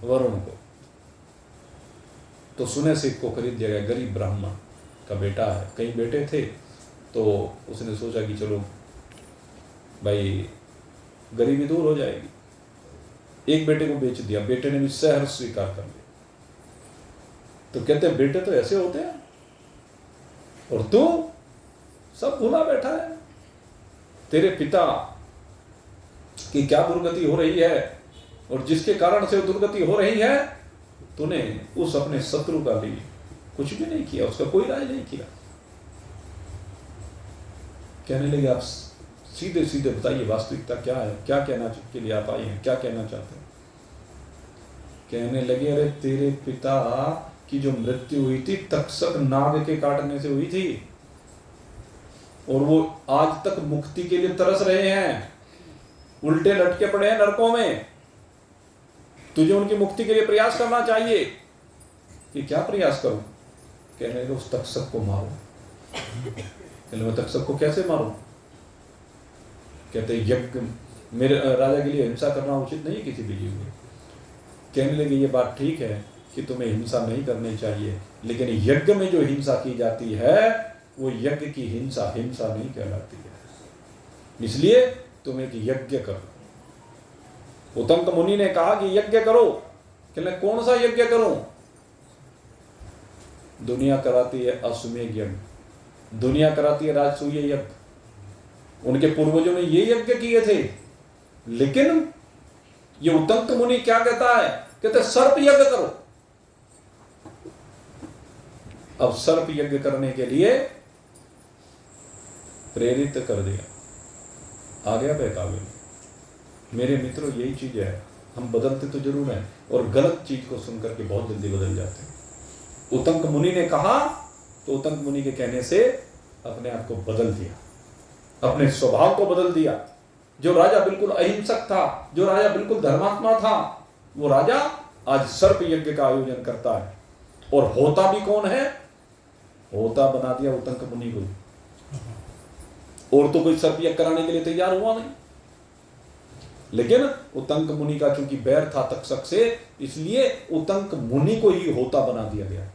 वरुण को। तो सुने सिख को खरीद दिया गया। गरीब ब्राह्मण का बेटा है, कई बेटे थे, तो उसने सोचा कि चलो भाई गरीबी दूर हो जाएगी। एक बेटे को बेच दिया, बेटे ने भी सहर्ष स्वीकार कर लिया। तो कहते हैं बेटे तो ऐसे होते हैं और तू सब भूला बैठा है। तेरे पिता की क्या दुर्गति हो रही है और जिसके कारण से वो दुर्गति हो रही है, तूने उस अपने शत्रु का लिए कुछ भी नहीं किया, उसका कोई राज नहीं किया। कहने लगे आप सीधे सीधे बताइए वास्तविकता क्या है, क्या कहना के लिए आप आए हैं, क्या कहना चाहते हैं। कहने लगे अरे तेरे पिता की जो मृत्यु हुई थी तक्षक नाग के काटने से हुई थी और वो आज तक मुक्ति के लिए तरस रहे हैं, उल्टे लटके पड़े हैं नरकों में। तुझे उनकी मुक्ति के लिए प्रयास करना चाहिए। कि क्या प्रयास करूं? कहने लगे उस तक्षक को मारो। कहने मैं तक्षक को कैसे मारूं? कहते यज्ञ, मेरे राजा के लिए हिंसा करना उचित नहीं है किसी भी जीव में। कहने लगे ये बात ठीक है कि तुम्हें हिंसा नहीं करनी चाहिए, लेकिन यज्ञ में जो हिंसा की जाती है वो यज्ञ की हिंसा नहीं कहलाती है। इसलिए तुम एक यज्ञ करो। उत्तंक मुनि ने कहा कि यज्ञ करो। कहने कौन सा यज्ञ करूं? दुनिया कराती है अश्वमेध यज्ञ, दुनिया कराती है राजसूय यज्ञ। उनके पूर्वजों ने ये यज्ञ किए थे, लेकिन ये उत्तंक मुनि क्या कहता है? कहते सर्प यज्ञ करो। अब सर्प यज्ञ करने के लिए प्रेरित कर दिया। आ गया बहकावे। मेरे मित्रों यही चीज है, हम बदलते तो जरूर हैं और गलत चीज को सुनकर के बहुत जल्दी बदल जाते हैं। उत्तंक मुनि ने कहा तो उत्तंक मुनि के कहने से अपने आप को बदल दिया, अपने स्वभाव को बदल दिया। जो राजा बिल्कुल अहिंसक था, जो राजा बिल्कुल धर्मात्मा था, वो राजा आज सर्प यज्ञ का आयोजन करता है। और होता भी कौन है? होता बना दिया उत्तंक मुनि को। और तो कोई सर्प यज्ञ कराने के लिए तैयार हुआ नहीं। लेकिन उत्तंक मुनि का चूंकि बैर था तक्षक से, इसलिए उत्तंक मुनि को ही होता बना दिया गया।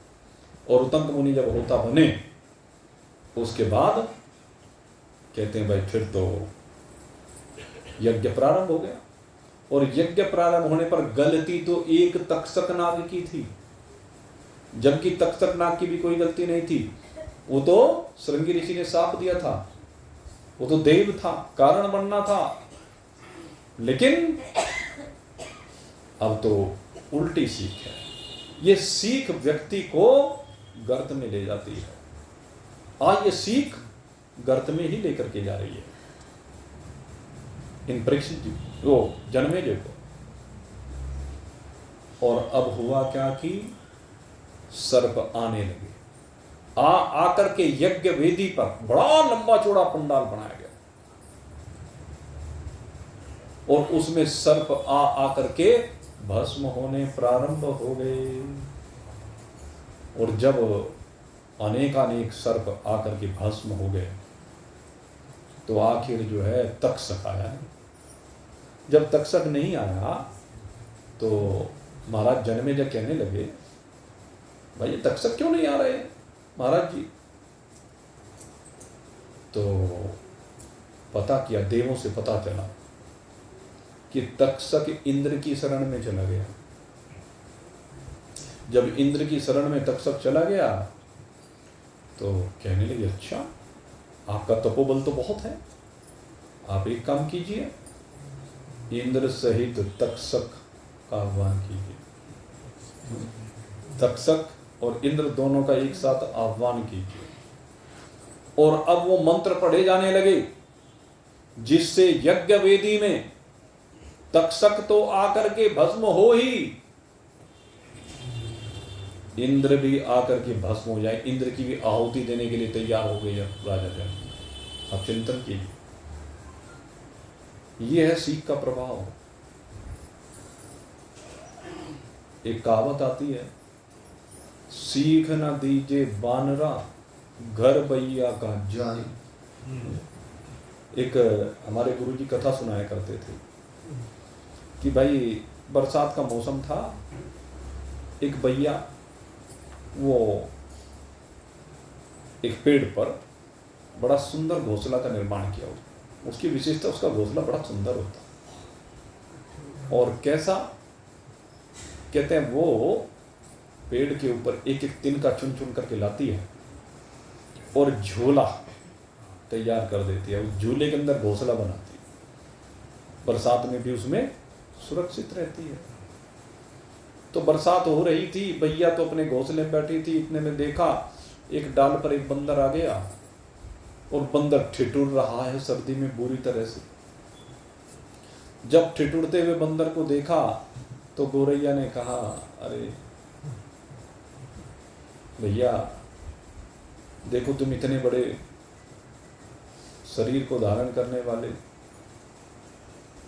और उत्तंक मुनि जब होता बने उसके बाद कहते हैं भाई फिर तो यज्ञ प्रारंभ हो गया। और यज्ञ प्रारंभ होने पर गलती तो एक तक्षक नाग की थी, जबकि तक्षक नाग की भी कोई गलती नहीं थी। वो तो श्रृंगी ऋषि ने शाप दिया था, वो तो देव था, कारण बनना था। लेकिन अब तो उल्टी सीख है। ये सीख व्यक्ति को गर्त में ले जाती है। आज ये सीख गर्त में ही लेकर के जा रही है इन परीक्षित जी वो जन्मेजय को। और अब हुआ क्या कि सर्प आने लगे। आकर के यज्ञ वेदी पर बड़ा लंबा चौड़ा पंडाल बनाया गया और उसमें सर्प आकर के भस्म होने प्रारंभ हो गए। और जब अनेकानेक सर्प आकर के भस्म हो गए तो आखिर जो है तक्षक आया। जब तक्षक नहीं आया तो महाराज जन्मेजय कहने लगे भाई ये तक्षक क्यों नहीं आ रहे महाराज जी? तो पता किया, देवों से पता चला कि तक्षक इंद्र की शरण में चला गया। जब इंद्र की शरण में तक्षक चला गया तो कहने लगे अच्छा आपका तपोबल तो बहुत है, आप एक काम कीजिए, इंद्र सहित तक्षक का आह्वान कीजिए। तक्षक और इंद्र दोनों का एक साथ आह्वान कीजिए। और अब वो मंत्र पढ़े जाने लगे जिससे यज्ञ वेदी में तक्षक तो आकर के भस्म हो ही, इंद्र भी आकर के भस्म हो जाए। इंद्र की भी आहुति देने के लिए तैयार हो गई है राजा जन। आप चिंतन कीजिए, यह है सीख का प्रभाव। एक कहावत आती है, सीख न दीजे बानरा घर बैया का जाए। एक हमारे गुरुजी कथा सुनाया करते थे कि भाई बरसात का मौसम था, एक भैया वो एक पेड़ पर बड़ा सुंदर घोंसला का निर्माण किया। उसकी विशेषता, उसका घोंसला बड़ा सुंदर होता। और कैसा, कहते हैं वो पेड़ के ऊपर एक एक तिनका चुन चुन करके लाती है और झूला तैयार कर देती है। उस झूले के अंदर घोंसला बनाती है, बरसात में भी उसमें सुरक्षित रहती है। तो बरसात हो रही थी, भैया तो अपने घोंसले में बैठी थी। इतने में देखा एक डाल पर एक बंदर आ गया और बंदर ठिठुर रहा है सर्दी में बुरी तरह से। जब ठिठुरते हुए बंदर को देखा तो गोरैया ने कहा, अरे भैया देखो, तुम इतने बड़े शरीर को धारण करने वाले,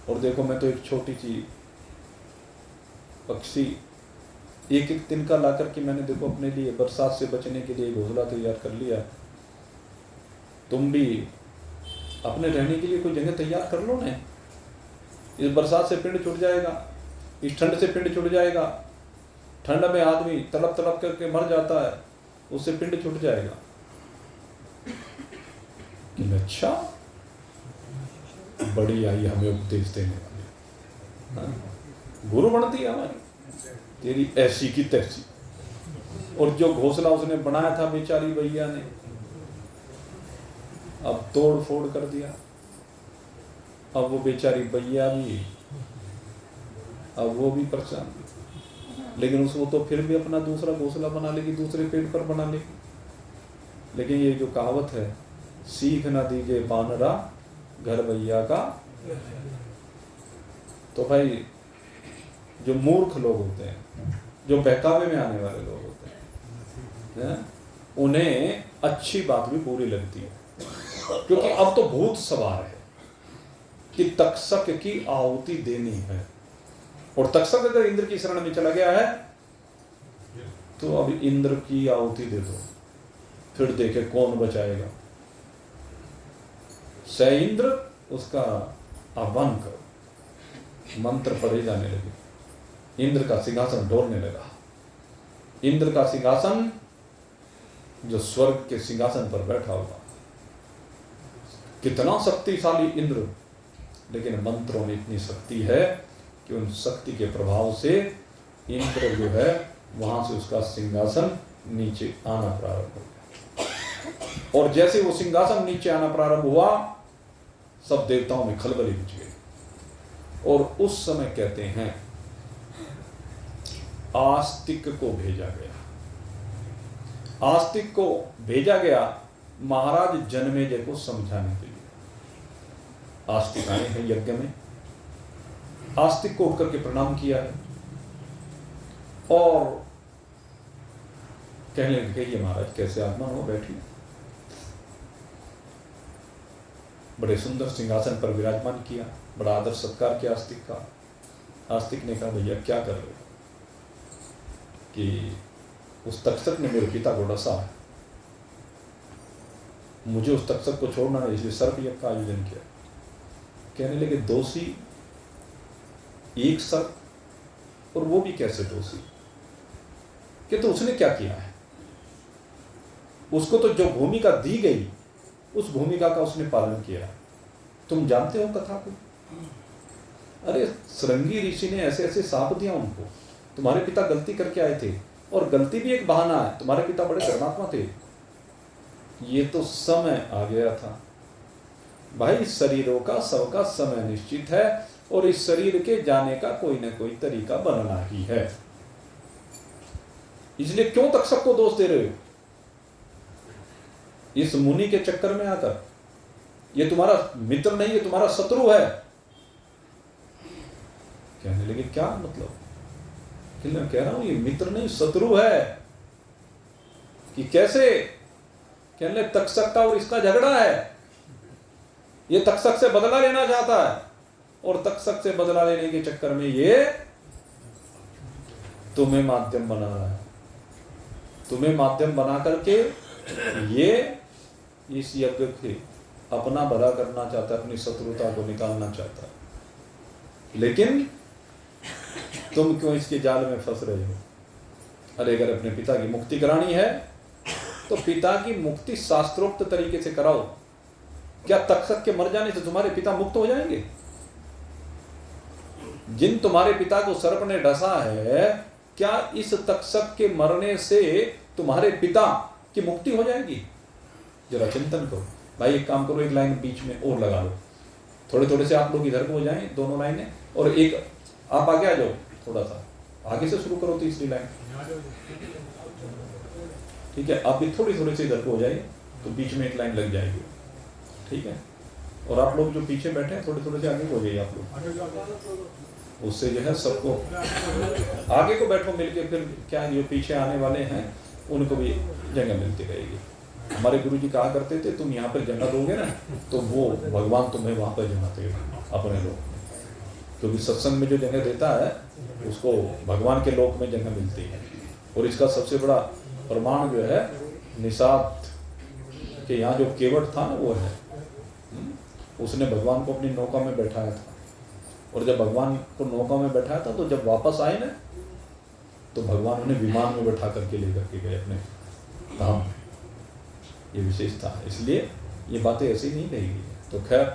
और देखो मैं तो एक छोटी सी पक्षी, एक एक तिनका ला करके मैंने देखो अपने लिए बरसात से बचने के लिए घोंसला तैयार कर लिया। तुम भी अपने रहने के लिए कोई जगह तैयार कर लो ना। इस बरसात से पिंड छूट जाएगा, इस ठंड से पिंड छूट जाएगा। ठंड में आदमी तड़प तड़प करके मर जाता है, उससे पिंड छूट जाएगा। कि अच्छा, बड़ी आई हमें उपदेश देने वाली, गुरु बनती है हमारी, तेरी ऐसी की तैसी। और जो घोंसला उसने बनाया था बेचारी भैया ने, अब तोड़ फोड़ कर दिया। अब वो बेचारी भैया भी, अब वो भी परेशान। लेकिन उसको तो फिर भी अपना दूसरा घोंसला बना लेगी, दूसरे पेड़ पर बना लेगी। लेकिन ये जो कहावत है, सीख न दीजे बानरा घर भैया का, तो भाई जो मूर्ख लोग होते हैं, जो बहकावे में आने वाले लोग होते हैं, उन्हें अच्छी बात भी बुरी लगती है। क्योंकि अब तो भूत सवार है कि तक्षक की आहुति देनी है, और तक्षक अगर इंद्र की शरण में चला गया है तो अब इंद्र की आहुति दे दो, फिर देखे कौन बचाएगा। स इंद्र, उसका आह्वान करो। मंत्र पढ़े जाने लगे, इंद्र का सिंहासन डोलने लगा। इंद्र का सिंहासन जो स्वर्ग के सिंहासन पर बैठा हुआ, कितना शक्तिशाली इंद्र, लेकिन मंत्रों में इतनी शक्ति है कि उन शक्ति के प्रभाव से इंद्र जो है वहां से उसका सिंहासन नीचे आना प्रारंभ हो गया। और जैसे वो सिंहासन नीचे आना प्रारंभ हुआ, सब देवताओं में खलबली मच गई। और उस समय कहते हैं आस्तिक को भेजा गया। आस्तिक को भेजा गया महाराज जनमेजय को समझाने के लिए। आस्तिक आए हैं यज्ञ में, आस्तिक को उठ करके प्रणाम किया है और कहने लगे, कहिए महाराज कैसे आत्मा हो, बैठिए। बड़े सुंदर सिंहासन पर विराजमान किया, बड़ा आदर सत्कार किया आस्तिक का। आस्तिक ने कहा, भैया क्या कर रहे हो? कि उस तक्षक ने मेरे पिता को डसा है, मुझे उस तक्षक को छोड़ना है, इसलिए सर्प यज्ञ का आयोजन किया। कहने लगे, दोषी एक सर्प, और वो भी कैसे दोषी? कि तो उसने क्या किया है? उसको तो जो भूमिका दी गई उस भूमिका का उसने पालन किया। तुम जानते हो कथा को? अरे श्रृंगी ऋषि ने ऐसे ऐसे साप दिया उनको, तुम्हारे पिता गलती करके आए थे, और गलती भी एक बहाना है, तुम्हारे पिता बड़े धर्मात्मा थे। ये तो समय आ गया था भाई, शरीरों का सबका समय निश्चित है, और इस शरीर के जाने का कोई ना कोई तरीका बनना ही है। इसलिए क्यों तक्षक को दोष दे रहे हो? इस मुनि के चक्कर में आकर, ये तुम्हारा मित्र नहीं, ये तुम्हारा शत्रु है। कहने लगे, क्या मतलब? कि मैं कह रहा हूं ये मित्र नहीं शत्रु है। कि कैसे? कहने लगे, तक्षक का और इसका झगड़ा है, ये तक्षक से बदला लेना चाहता है, और तक्षक से बदला लेने के चक्कर में ये तुम्हें माध्यम बना रहा है, तुम्हें माध्यम बना करके ये इस यज्ञ के अपना भला करना चाहता है, अपनी शत्रुता को निकालना चाहता है। लेकिन तुम क्यों इसके जाल में फंस रहे हो? अरे अगर अपने पिता की मुक्ति करानी है तो पिता की मुक्ति शास्त्रोक्त तरीके से कराओ। क्या तक्षक के मर जाने से तुम्हारे पिता मुक्त हो जाएंगे? जिन तुम्हारे पिता को सर्प ने डसा है, क्या इस तक्षक के मरने से तुम्हारे पिता की मुक्ति हो जाएगी? जरा चिंतन करो भाई। एक काम करो, एक लाइन बीच में और लगा लो, थोड़े थोड़े से आप लोग इधर को हो जाएं, दोनों लाइनें, और एक आप आगे आ जाओ, थोड़ा सा आगे से शुरू करो, तीसरी लाइन। ठीक है, आप भी थोड़ी थोड़ी से इधर को हो जाइए तो बीच में एक लाइन लग जाएगी। ठीक है, और आप लोग जो पीछे बैठे हैं थोड़े थोड़े से आगे हो जाइए आप लोग, उससे जो है सबको आगे को बैठो मिलके, फिर क्या जो पीछे आने वाले हैं उनको भी जगह मिलती रहेगी। हमारे गुरु जी कहा करते थे, तुम यहाँ पर जगह दोगे ना तो वो भगवान तुम्हें वहाँ पर जगह देगा अपने लोग, क्योंकि सत्संग में जो जगह देता है उसको भगवान के लोक में जगह मिलती है। और इसका सबसे बड़ा प्रमाण जो है निषाद के यहाँ जो केवट था ना वो है, उसने भगवान को अपनी नौका में बैठाया था, और जब भगवान को नौका में बैठाया था तो जब वापस आए ना तो भगवान उन्हें विमान में बैठा करके लेकर के गए अपने धाम में। ये विशेष था, इसलिए ये बातें ऐसी नहीं रहेगी। तो खैर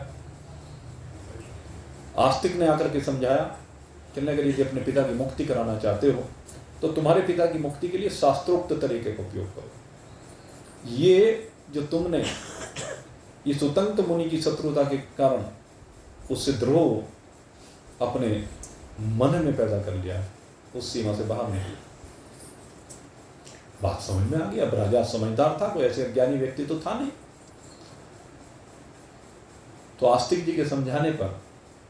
आस्तिक ने आकर के समझाया कि अगर यदि अपने पिता की मुक्ति कराना चाहते हो तो तुम्हारे पिता की मुक्ति के लिए शास्त्रोक्त तरीके का उपयोग करो। ये जो तुमने इस उतंक मुनि की शत्रुता के कारण उससे द्रोह अपने मन में पैदा कर लिया, उस सीमा से बाहर निकले। बात समझ में आ गई। अब राजा समझदार था, कोई ऐसे अज्ञानी व्यक्ति तो था नहीं। तो आस्तिक जी के समझाने पर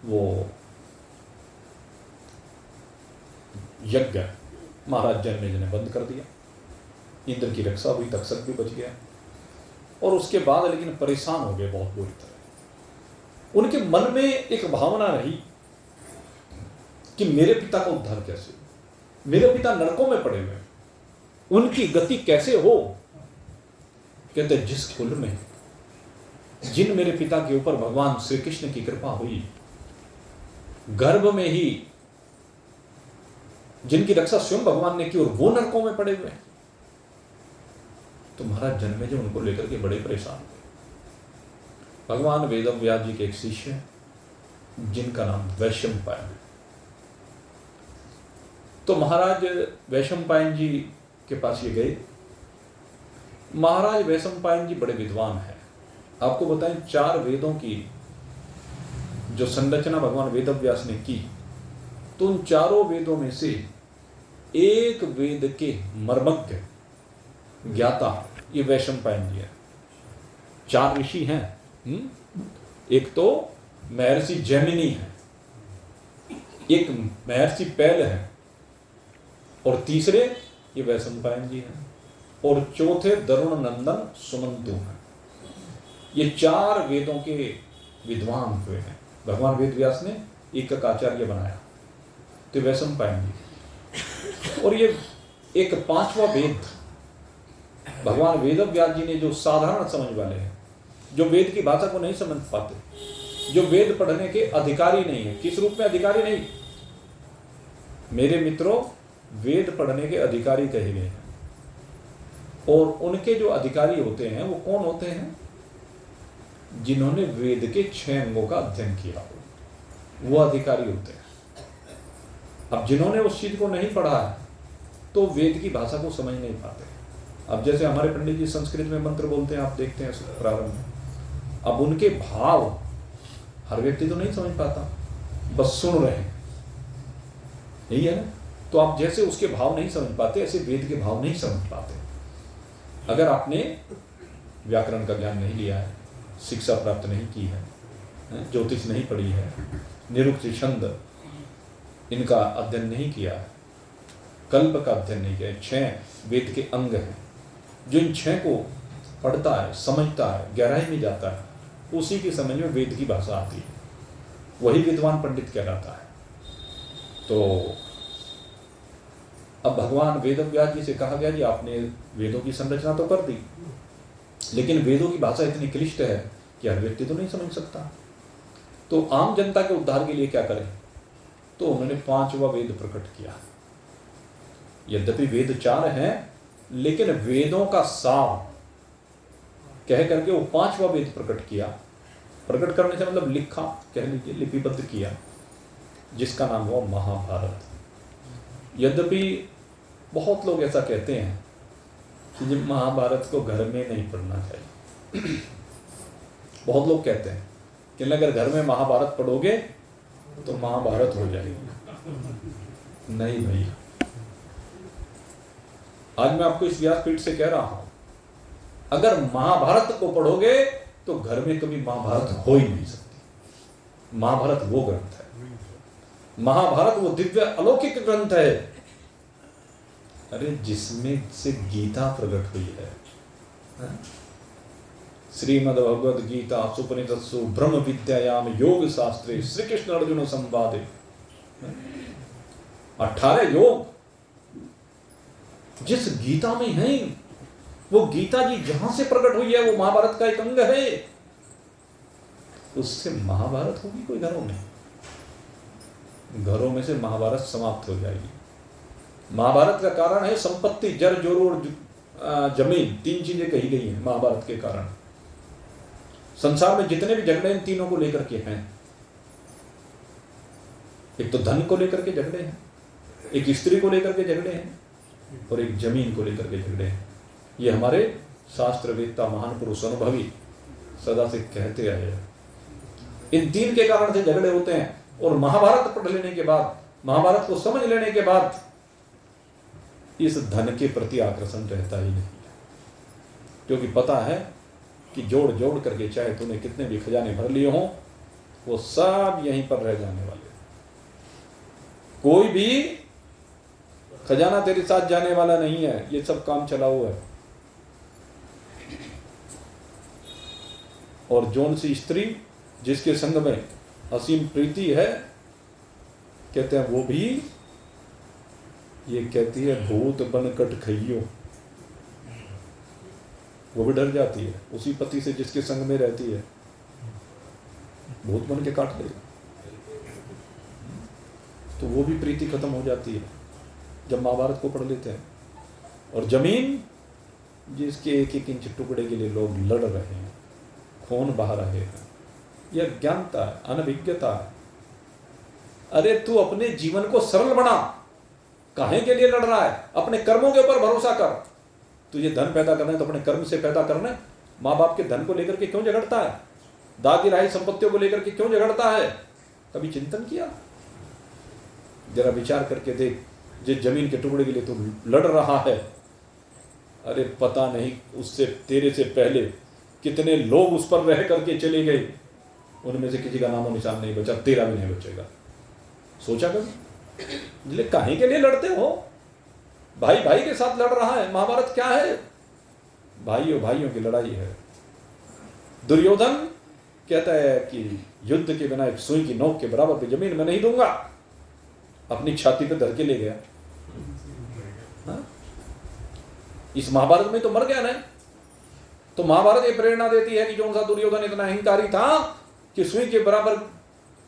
वो यज्ञ महाराज जन्मेजय ने बंद कर दिया। इंद्र की रक्षा हुई, तक्षक भी बच गया। और उसके बाद लेकिन परेशान हो गए बहुत बुरी तरह। उनके मन में एक भावना रही कि मेरे पिता का उद्धार कैसे हो, मेरे पिता नरकों में पड़े हुए, उनकी गति कैसे हो। कहते जिस कुल में जिन मेरे पिता के ऊपर भगवान श्री कृष्ण की कृपा हुई, गर्भ में ही जिनकी रक्षा स्वयं भगवान ने की और वो नरकों में पड़े हुए, तो महाराज जन्मेजय उनको लेकर के बड़े परेशान हुए। भगवान वेदव्यास जी के एक शिष्य जिनका नाम वैशंपायन, तो महाराज वैशंपायन जी के पास ये गए। महाराज वैशंपायन जी बड़े विद्वान हैं। आपको बताएं, 4 वेदों की जो संरचना भगवान वेदव्यास ने की, तो उन 4 वेदों में से एक वेद के मर्मज्ञ ज्ञाता ये वैशंपायन जी है। 4 ऋषि हैं। एक तो महर्षि जैमिनी है, एक महर्षि पैल है, और तीसरे ये वैशंपायन जी हैं, और चौथे वरुण नंदन सुमंतु हैं। ये 4 वेदों के विद्वान हुए हैं। भगवान वेदव्यास ने एक आचार्य बनाया, तो वैशंपायन जी। और ये एक 5वां वेद भगवान वेदव्यास जी ने, जो साधारण समझ वाले हैं, जो वेद की भाषा को नहीं समझ पाते, जो वेद पढ़ने के अधिकारी नहीं है। किस रूप में अधिकारी नहीं? मेरे मित्रों, वेद पढ़ने के अधिकारी कहे गए हैं, और उनके जो अधिकारी होते हैं वो कौन होते हैं? जिन्होंने वेद के 6 अंगों का अध्ययन किया हो, वो अधिकारी होते हैं। अब जिन्होंने उस चीज को नहीं पढ़ा है तो वेद की भाषा को समझ नहीं पाते। अब जैसे हमारे पंडित जी संस्कृत में मंत्र बोलते हैं, आप देखते हैं प्रारंभ में, अब उनके भाव हर व्यक्ति तो नहीं समझ पाता, बस सुन रहे हैं, यही है ना। तो आप जैसे उसके भाव नहीं समझ पाते, ऐसे वेद के भाव नहीं समझ पाते। अगर आपने व्याकरण का ज्ञान नहीं लिया है, शिक्षा प्राप्त नहीं की है, ज्योतिष नहीं पढ़ी है, निरुक्त छंद इनका अध्ययन नहीं किया है, कल्प का अध्ययन नहीं किया है, 6 वेद के अंग हैं, जो इन 6 को पढ़ता है, समझता है, गहराई में जाता है, उसी की समझ में वेद की भाषा आती है, वही विद्वान पंडित कहलाता है। तो अब भगवान वेद व्यास जी से कहा गया जी आपने वेदों की संरचना तो कर दी, लेकिन वेदों की भाषा इतनी क्लिष्ट है कि हर व्यक्ति तो नहीं समझ सकता, तो आम जनता के उद्धार के लिए क्या करें? तो उन्होंने 5वां वेद प्रकट किया। यद्यपि वेद 4 हैं, लेकिन वेदों का सार कह करके वो 5वां वेद प्रकट किया। प्रकट करने से मतलब लिखा, कह लीजिए लिपिबद्ध किया, जिसका नाम हुआ महाभारत। यद्यपि बहुत लोग ऐसा कहते हैं कि महाभारत को घर में नहीं पढ़ना चाहिए। बहुत लोग कहते हैं कि अगर घर में महाभारत पढ़ोगे तो महाभारत हो जाएगी। नहीं भैया, आज मैं आपको इस व्यासपीठ से कह रहा हूं, अगर महाभारत को पढ़ोगे तो घर में कभी महाभारत हो ही नहीं सकती। महाभारत वो ग्रंथ है, महाभारत वो दिव्य अलौकिक ग्रंथ है, अरे जिसमें से गीता प्रकट हुई है। श्रीमद् भगवद गीता सुपनिषत्सु ब्रह्म विद्यायाम योग शास्त्रे श्री कृष्ण अर्जुन संवादे 18 योग जिस गीता में है, वो गीता जी जहां से प्रकट हुई है वो महाभारत का एक अंग है। उससे महाभारत होगी कोई घरों में? घरों में से महाभारत समाप्त हो जाएगी। महाभारत का कारण है संपत्ति, जर जोर और जमीन, 3 चीजें कही गई हैं महाभारत के कारण। संसार में जितने भी झगड़े इन तीनों को लेकर के हैं। एक तो धन को लेकर के झगड़े हैं, एक स्त्री को लेकर के झगड़े हैं, और एक जमीन को लेकर के झगड़े हैं। ये हमारे शास्त्रवेत्ता महान पुरुष अनुभवी सदा से कहते आए हैं। इन 3 के कारण से झगड़े होते हैं, और महाभारत पढ़ लेने के बाद, महाभारत को समझ लेने के बाद इस धन के प्रति आकर्षण रहता ही नहीं है, क्योंकि पता है कि जोड़ जोड़ करके चाहे तूने कितने भी खजाने भर लिए हों, वो सब यहीं पर रह जाने वाले। कोई भी खजाना तेरे साथ जाने वाला नहीं है, ये सब काम चला हुआ है। और जौन सी स्त्री जिसके संग में असीम प्रीति है, कहते हैं वो भी, ये कहती है भूत बनकट खइयो, वो भी डर जाती है उसी पति से जिसके संग में रहती है, भूत बन के काट देगा। तो वो भी प्रीति खत्म हो जाती है जब महाभारत को पढ़ लेते हैं। और जमीन जिसके एक एक इंच टुकड़े के लिए लोग लड़ रहे हैं, खून बहा रहे हैं, यह अज्ञानता है, अनभिज्ञता है। अरे तू अपने जीवन को सरल बना, काहे के लिए लड़ रहा है? अपने कर्मों के ऊपर भरोसा कर। तुझे धन पैदा करना है तो अपने कर्म से पैदा करना है। माँ बाप के धन को लेकर के क्यों झगड़ता है? दादी राही संपत्तियों को लेकर के क्यों झगड़ता है? कभी चिंतन किया? जरा विचार करके देख, जिस जमीन के टुकड़े के लिए तू लड़ रहा है, अरे पता नहीं उससे तेरे से पहले कितने लोग उस पर रह करके चले गए, उनमें से किसी का नामो निशान नहीं बचा, तेरा भी नहीं बचेगा। सोचा कभी? काहे के लिए लड़ते हो? भाई भाई के साथ लड़ रहा है। महाभारत क्या है? भाइयों भाइयों की लड़ाई है। दुर्योधन कहता है कि युद्ध के बिना एक सुई की नोक के बराबर पे जमीन में नहीं दूंगा, अपनी छाती पे धर के ले गया। हाँ? इस महाभारत में तो मर गया ना। तो महाभारत ये प्रेरणा देती है कि जो सा दुर्योधन इतना अहंकारी था कि सुई के बराबर,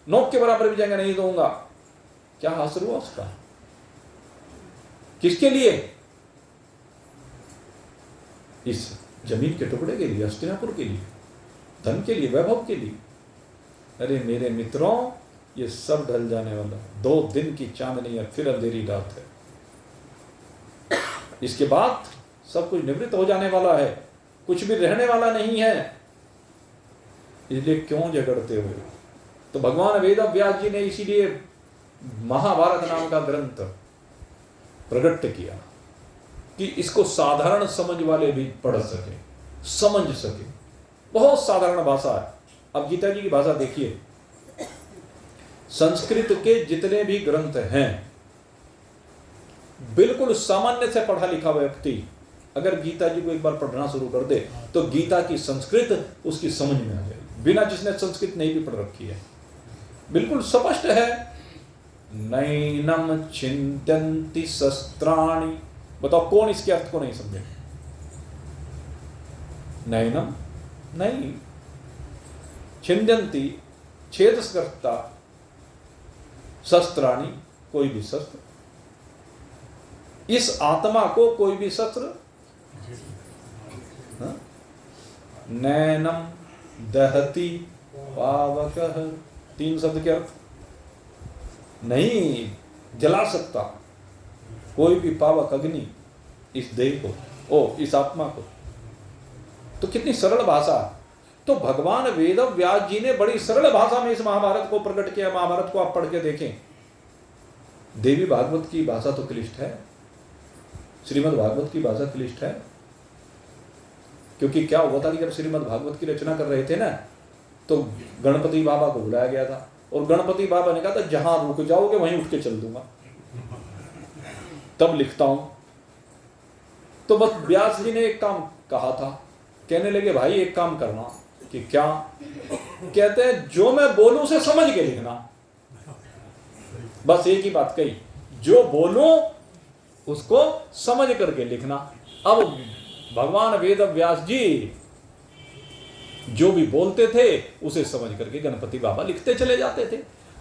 नोक के बराबर भी जगह नहीं दूंगा, क्या हासिल हुआ उसका? किसके लिए? इस जमीन के टुकड़े के लिए, हस्तिनापुर के लिए, धन के लिए, वैभव के लिए। अरे मेरे मित्रों, ये सब ढल जाने वाला। 2 दिन की चांदनी है, फिर अंधेरी रात है। इसके बाद सब कुछ निवृत्त हो जाने वाला है, कुछ भी रहने वाला नहीं है। इसलिए क्यों झगड़ते हो? तो भगवान वेद व्यास जी ने इसीलिए महाभारत नाम का ग्रंथ प्रकट किया कि इसको साधारण समझ वाले भी पढ़ सके, समझ सके। बहुत साधारण भाषा है। अब गीता जी की भाषा देखिए। संस्कृत के जितने भी ग्रंथ हैं, बिल्कुल सामान्य से पढ़ा लिखा व्यक्ति अगर गीता जी को एक बार पढ़ना शुरू कर दे तो गीता की संस्कृत उसकी समझ में आ जाएगी, बिना जिसने संस्कृत नहीं भी पढ़ रखी है। बिल्कुल स्पष्ट है, नैनम छिंदन्ति शस्त्राणि। बताओ कौन इसके अर्थ को नहीं समझे? नैनम नहीं, छिंदन्ति छेद करता, शस्त्राणि कोई भी शस्त्र, इस आत्मा को कोई भी शस्त्र, नैनम दहति पावकः, तीन शब्द के अर्थ, नहीं जला सकता कोई भी पावक अग्नि इस देह को, इस आत्मा को। तो कितनी सरल भाषा। तो भगवान वेद व्यास जी ने बड़ी सरल भाषा में इस महाभारत को प्रकट किया। महाभारत को आप पढ़ के देखें। देवी भागवत की भाषा तो क्लिष्ट है, श्रीमद् भागवत की भाषा क्लिष्ट है। क्योंकि क्या हुआ था कि जब श्रीमद् भागवत की रचना कर रहे थे ना, तो गणपति बाबा को बुलाया गया था, और गणपति बाबा ने कहा था जहां रुक जाओगे वहीं उठ के चल दूंगा, तब लिखता हूं। तो बस व्यास जी ने एक काम कहा था, कहने लगे भाई एक काम करना, कि क्या? कहते हैं जो मैं बोलूं उसे समझ के लिखना। बस एक ही बात कही, जो बोलूं उसको समझ करके लिखना। अब भगवान वेद व्यास जी जो भी बोलते थे उसे समझ करके गणपति बाबा लिखते चले जाते थे।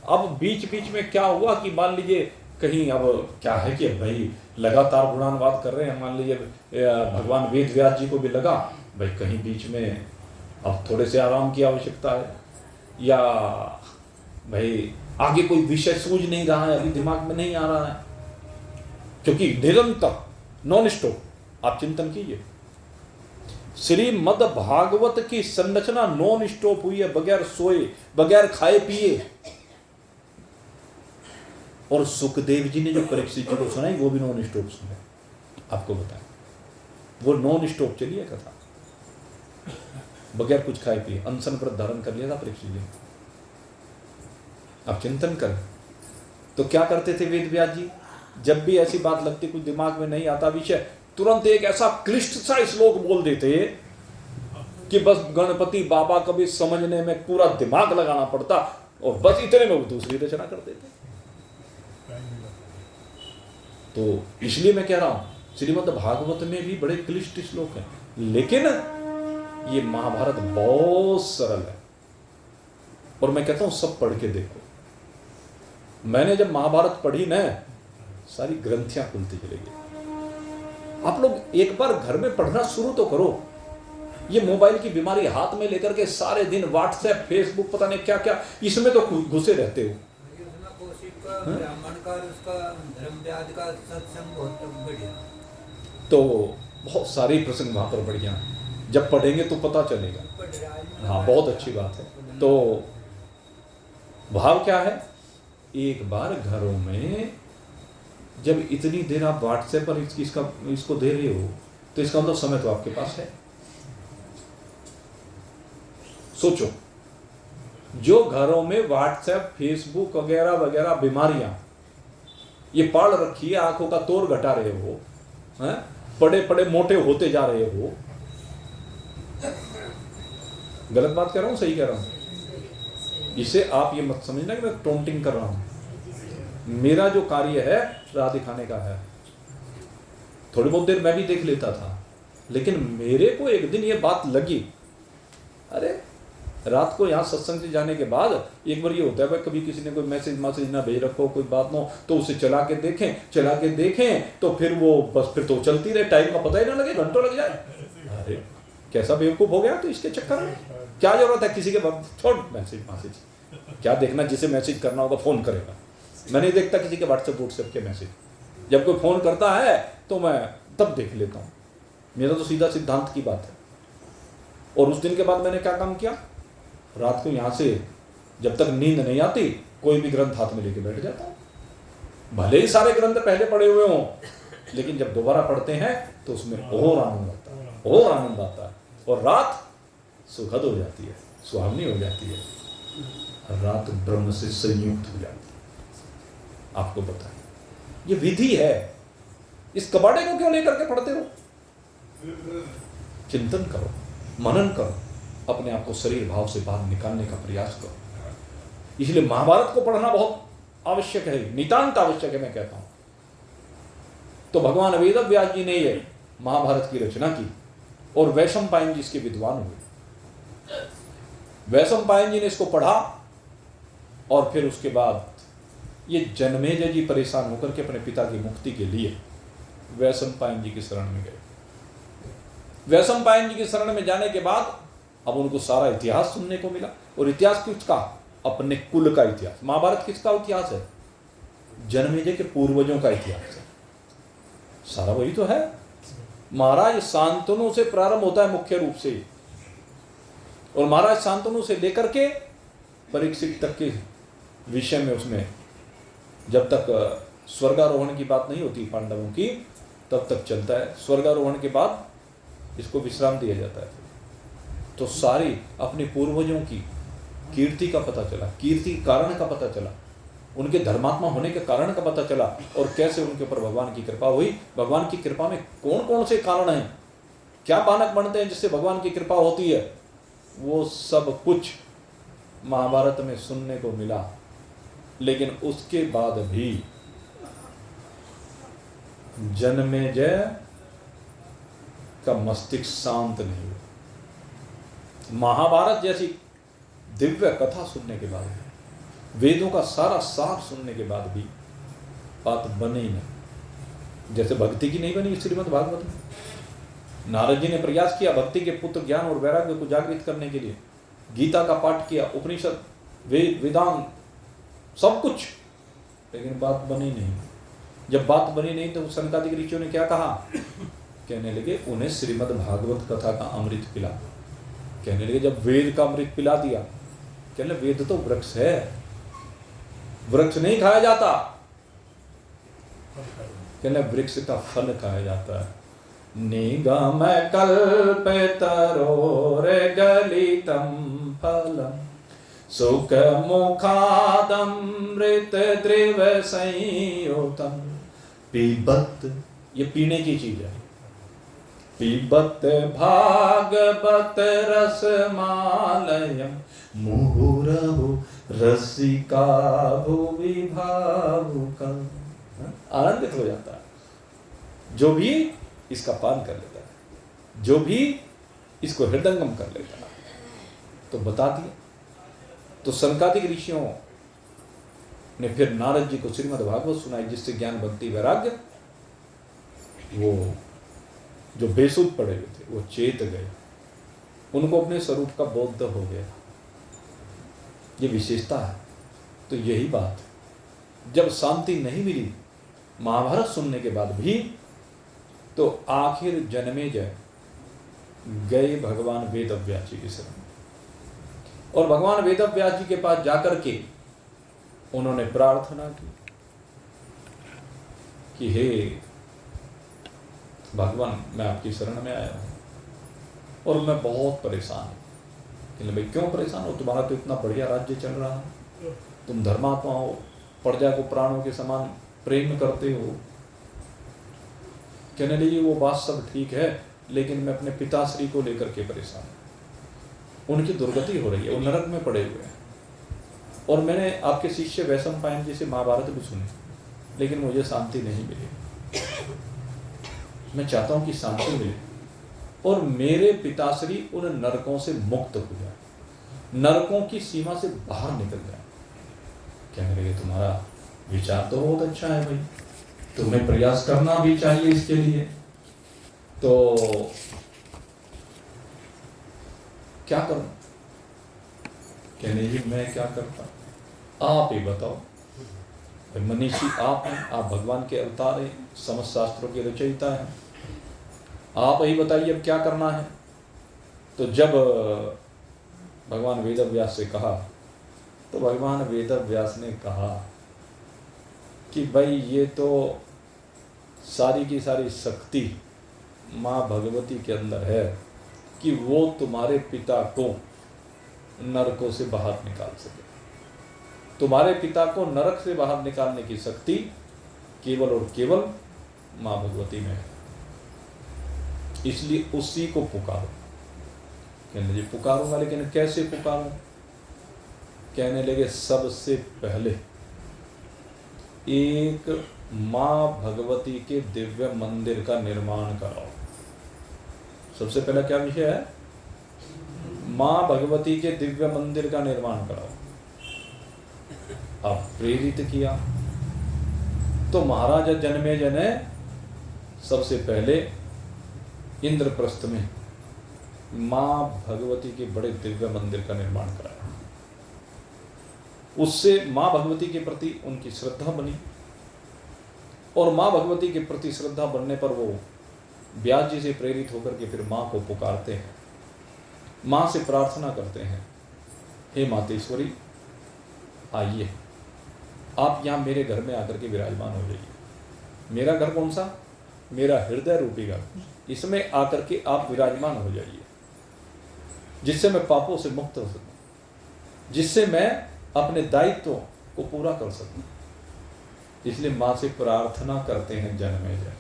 अब बीच बीच में क्या हुआ कि मान लीजिए कहीं, अब क्या है कि भाई लगातार गुणानुवाद कर रहे हैं, मान लीजिए भगवान वेद व्यास जी को भी लगा भाई कहीं बीच में अब थोड़े से आराम की आवश्यकता है, या भाई आगे कोई विषय सूझ नहीं रहा है, अभी दिमाग में नहीं आ रहा है। क्योंकि निरंतर नॉन स्टॉप आप चिंतन कीजिए, श्रीमद् भागवत की संरचना नॉन स्टॉप हुई है, बगैर सोए बगैर खाए पिए। और सुखदेव जी ने जो परीक्षित जी को सुनाई वो भी नॉन स्टॉप सुने। आपको बताएं, वो नॉन स्टॉप चली है कथा, बगैर कुछ खाए पिए, अनशन व्रत धारण कर लिया था परीक्षित जी ने। आप चिंतन करें तो क्या करते थे वेद व्यास जी, जब भी ऐसी बात लगती, कुछ दिमाग में नहीं आता विषय, तुरंत एक ऐसा क्लिष्ट सा श्लोक बोल देते कि बस गणपति बाबा को भी समझने में पूरा दिमाग लगाना पड़ता, और बस इतने में वो दूसरी रचना कर देते। तो इसलिए मैं कह रहा हूं श्रीमद् भागवत में भी बड़े क्लिष्ट श्लोक हैं, लेकिन ये महाभारत बहुत सरल है। और मैं कहता हूं सब पढ़ के देखो। मैंने जब महाभारत पढ़ी ना, सारी ग्रंथियां खुलती चली गई। आप लोग एक बार घर में पढ़ना शुरू तो करो। ये मोबाइल की बीमारी हाथ में लेकर के सारे दिन व्हाट्सएप, फेसबुक, पता नहीं क्या क्या, इसमें तो घुसे रहते हो। तो बहुत सारे प्रसंग वहां पर बढ़िया, जब पढ़ेंगे तो पता चलेगा। हाँ, बहुत अच्छी बात है। तो भाव क्या है, एक बार घरों में जब इतनी देर आप व्हाट्सएप पर इसको दे रहे हो, तो इसका मतलब समय तो आपके पास है। सोचो, जो घरों में व्हाट्सएप, फेसबुक वगैरह वगैरह बीमारियां ये पाल रखी है, आंखों का तौर घटा रहे हो, पड़े पड़े मोटे होते जा रहे हो। गलत बात कह रहा हूं, सही कह रहा हूं? इसे आप ये मत समझना कि मैं टोंटिंग कर रहा हूं। मेरा जो कार्य है राह दिखाने का है। थोड़ी बहुत देर मैं भी देख लेता था, लेकिन मेरे को एक दिन ये बात लगी, अरे रात को यहाँ सत्संग से जाने के बाद एक बार ये होता है भाई, कभी किसी ने कोई मैसेज ना भेज रखो, कोई बात ना हो, तो उसे चला के देखें तो फिर वो बस फिर तो चलती रहे, टाइम का पता ही ना लगे, घंटों लग जाए। अरे कैसा बेवकूफ हो गया। तो इसके चक्कर में क्या जरूरत है किसी के छोड़ मैसेज क्या देखना, जिसे मैसेज करना होगा फोन करेगा। मैं नहीं देखता किसी के व्हाट्सएप के मैसेज। जब कोई फोन करता है तो मैं तब देख लेता हूँ। मेरा तो सीधा सिद्धांत की बात है। और उस दिन के बाद मैंने क्या काम किया, रात को यहाँ से जब तक नींद नहीं आती कोई भी ग्रंथ हाथ में लेके बैठ जाता हूँ। भले ही सारे ग्रंथ पहले पढ़े हुए हों, लेकिन जब दोबारा पढ़ते हैं तो उसमें और आनंद आता है, और रात सुखद हो जाती है, सुहावनी हो जाती है, रात ब्रह्म से संयुक्त हो जाती है। आपको पता है ये विधि है। इस कबाड़े को क्यों लेकर के पढ़ते हो? चिंतन करो, मनन करो, अपने आप को शरीर भाव से बाहर निकालने का प्रयास करो। इसलिए महाभारत को पढ़ना बहुत आवश्यक है, नितांत आवश्यक है, मैं कहता हूं। तो भगवान वेद व्यास जी ने ये महाभारत की रचना की और वैशंपायन जी इसके विद्वान हुए। वैशंपायन जी ने इसको पढ़ा और फिर उसके बाद ये जन्मेजय जी परेशान होकर के अपने पिता की मुक्ति के लिए वैशंपायन जी की शरण में गए। वैशंपायन जी की शरण में जाने के बाद अब उनको सारा इतिहास सुनने को मिला। और इतिहास किसका? अपने कुल का इतिहास। महाभारत किसका इतिहास है? जन्मेजय के पूर्वजों का इतिहास है। सारा वही तो है। महाराज शांतनु से प्रारंभ होता है मुख्य रूप से, और महाराज शांतनु से लेकर के परीक्षित तक के विषय में, उसमें जब तक स्वर्गारोहण की बात नहीं होती पांडवों की, तब तक चलता है। स्वर्गारोहण के बाद इसको विश्राम दिया जाता है। तो सारी अपने पूर्वजों की कीर्ति का पता चला, कीर्ति कारण का पता चला, उनके धर्मात्मा होने के कारण का पता चला, और कैसे उनके ऊपर भगवान की कृपा हुई। भगवान की कृपा में कौन कौन से कारण हैं, क्या बानक बनते हैं जिससे भगवान की कृपा होती है, वो सब कुछ महाभारत में सुनने को मिला। लेकिन उसके बाद भी जन्मेजय का मस्तिष्क शांत नहीं हुआ। महाभारत जैसी दिव्य कथा सुनने के बाद, वेदों का सारा सार सुनने के बाद भी बात बने ही नहीं। जैसे भक्ति की नहीं बनी श्रीमद् भागवत में। नारद जी ने प्रयास किया भक्ति के पुत्र ज्ञान और वैराग्य को जागृत करने के लिए, गीता का पाठ किया, उपनिषद, वेद, वेदांत, सब कुछ, लेकिन बात बनी नहीं। जब बात बनी नहीं तो सनकादिक ऋषियों ने क्या कहा? कहने लगे उन्हें श्रीमद् भागवत कथा का अमृत पिला। कहने लगे जब वेद का अमृत पिला दिया, कहने वेद तो वृक्ष है, वृक्ष नहीं खाया जाता, कहने वृक्ष का फल खाया जाता है। निगम कल्पतरोर गलितम फलम सुख मुखादमृत द्रिव संयुतम पीबत, ये पीने की चीज है, पीबत भागवत रसमालयम मुहुरहु रसिका भुवि भावुका। आनंदित हो जाता है जो भी इसका पान कर लेता है, जो भी इसको हृदयंगम कर लेता है। तो बता दिया। तो सनकादिक ऋषियों ने फिर नारद जी को श्रीमद् भागवत सुनाई, जिससे ज्ञान भक्ति वैराग्य, वो जो बेसुध पड़े हुए थे वो चेत गए, उनको अपने स्वरूप का बोध हो गया। ये विशेषता है। तो यही बात, जब शांति नहीं मिली महाभारत सुनने के बाद भी, तो आखिर जन्मेजय गए भगवान वेदव्यास जी के शरण, और भगवान वेदव्यास जी के पास जाकर के उन्होंने प्रार्थना की कि हे भगवान, मैं आपकी शरण में आया हूं और मैं बहुत परेशान हूं। कहने भाई क्यों परेशान हो? तुम्हारा तो इतना बढ़िया राज्य चल रहा है, तुम धर्मात्मा हो, प्रजा को प्राणों के समान प्रेम करते हो। कहने लगी वो बात सब ठीक है, लेकिन मैं अपने पिताश्री को लेकर के परेशान हूं। उनकी दुर्गति हो रही है, वो नरक में पड़े हुए हैं, और मैंने आपके शिष्य वैशंपायन जी से महाभारत भी सुनी, लेकिन मुझे शांति नहीं मिली। मैं चाहता हूं कि शांति मिले और मेरे पिताश्री उन नरकों से मुक्त हो जाए, नरकों की सीमा से बाहर निकल जाए। कहने लगे तुम्हारा विचार तो बहुत अच्छा है भाई, तुम्हें प्रयास करना भी चाहिए इसके लिए। तो क्या करूं? कहने लगे मैं क्या करता, आप ही बताओ। मनीषी आप हैं, आप भगवान के अवतार हैं, समस्त शास्त्रों के रचयिता हैं, आप ही बताइए अब क्या करना है। तो जब भगवान वेदव्यास से कहा, तो भगवान वेदव्यास ने कहा कि भाई ये तो सारी की सारी शक्ति माँ भगवती के अंदर है कि वो तुम्हारे पिता को नरकों से बाहर निकाल सके। तुम्हारे पिता को नरक से बाहर निकालने की शक्ति केवल और केवल माँ भगवती में है, इसलिए उसी को पुकारो। कहने लगे पुकारूंगा, लेकिन कैसे पुकारूं? कहने लगे सबसे पहले एक माँ भगवती के दिव्य मंदिर का निर्माण कराओ। सबसे पहला क्या विषय है? माँ भगवती के दिव्य मंदिर का निर्माण कराओ। अब प्रेरित किया तो महाराजा जन्मेजय ने सबसे पहले इंद्रप्रस्थ में माँ भगवती के बड़े दिव्य मंदिर का निर्माण कराया। उससे माँ भगवती के प्रति उनकी श्रद्धा बनी और माँ भगवती के प्रति श्रद्धा बनने पर वो व्यास जी से प्रेरित होकर के फिर माँ को पुकारते हैं, माँ से प्रार्थना करते हैं, हे मातेश्वरी आइए, आप यहाँ मेरे घर में आकर के विराजमान हो जाइए। मेरा घर कौन सा? मेरा हृदय रूपी घर, इसमें आकर के आप विराजमान हो जाइए, जिससे मैं पापों से मुक्त हो सकूं, जिससे मैं अपने दायित्व को पूरा कर सकूं। इसलिए माँ से प्रार्थना करते हैं जन्मेजय।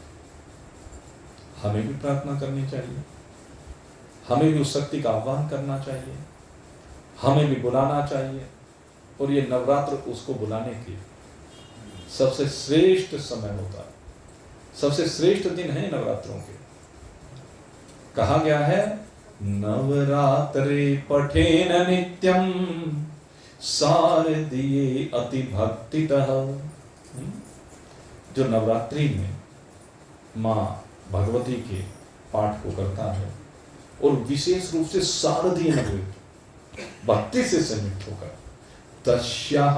हमें भी प्रार्थना करनी चाहिए, हमें भी उस शक्ति का आह्वान करना चाहिए, हमें भी बुलाना चाहिए। और ये नवरात्र उसको बुलाने के सबसे श्रेष्ठ समय होता है, सबसे श्रेष्ठ दिन है नवरात्रों के। कहा गया है नवरात्रे पठेन नित्यम शारदीये अति भक्तितः। जो नवरात्रि में माँ भगवती के पाठ को करता है और विशेष रूप से शारदीय नवरात्रि भक्ति से संयुक्त होकर, तस्याः,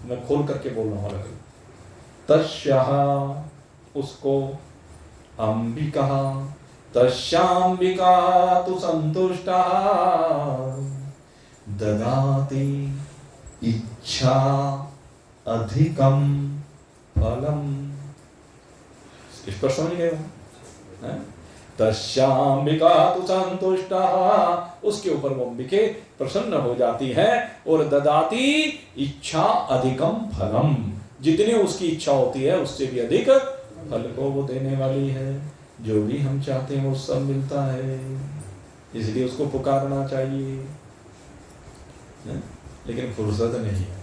मैं खोल करके बोल रहा हूँ, तस्याः उसको अंबिका, तस्याम्बिका तु संतुष्टा ददाति इच्छा अधिकम फलम। इस पर समझ गए हो? तस्याम्बिका तु संतुष्टा, उसके ऊपर वो अंबिके प्रसन्न हो जाती है और ददाति इच्छा अधिकम फलम, जितनी उसकी इच्छा होती है उससे भी अधिक फल को वो देने वाली है। जो भी हम चाहते हैं वो सब मिलता है, इसलिए उसको पुकारना चाहिए। लेकिन फुर्सत नहीं है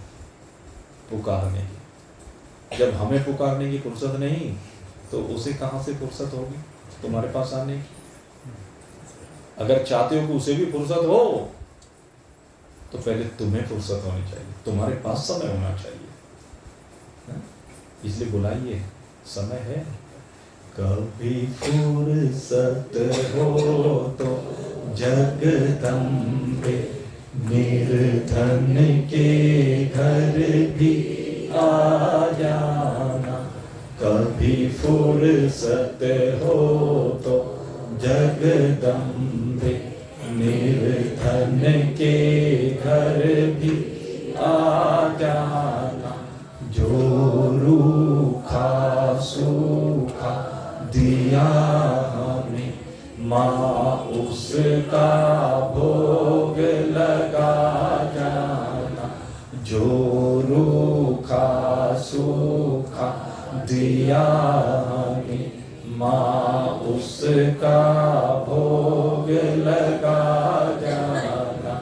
पुकारने की। जब हमें पुकारने की फुर्सत नहीं तो उसे कहाँ से फुर्सत होगी तुम्हारे पास आने की? अगर चाहते हो कि उसे भी फुर्सत हो तो पहले तुम्हें फुर्सत होनी चाहिए, तुम्हारे पास समय होना चाहिए। इसलिए बुलाइए, समय है। कभी फुर्सत हो तो जगदम्बे निर्धन के घर भी आ जाना। कभी फुर्सत हो तो जगदम्बे निर्धन के घर भी आ जाना। जो रूखा सूखा दिया हमें माँ उसका भोग लगा जाना। जो रूखा सूखा दिया हमें माँ उसका भोग लगा जाना।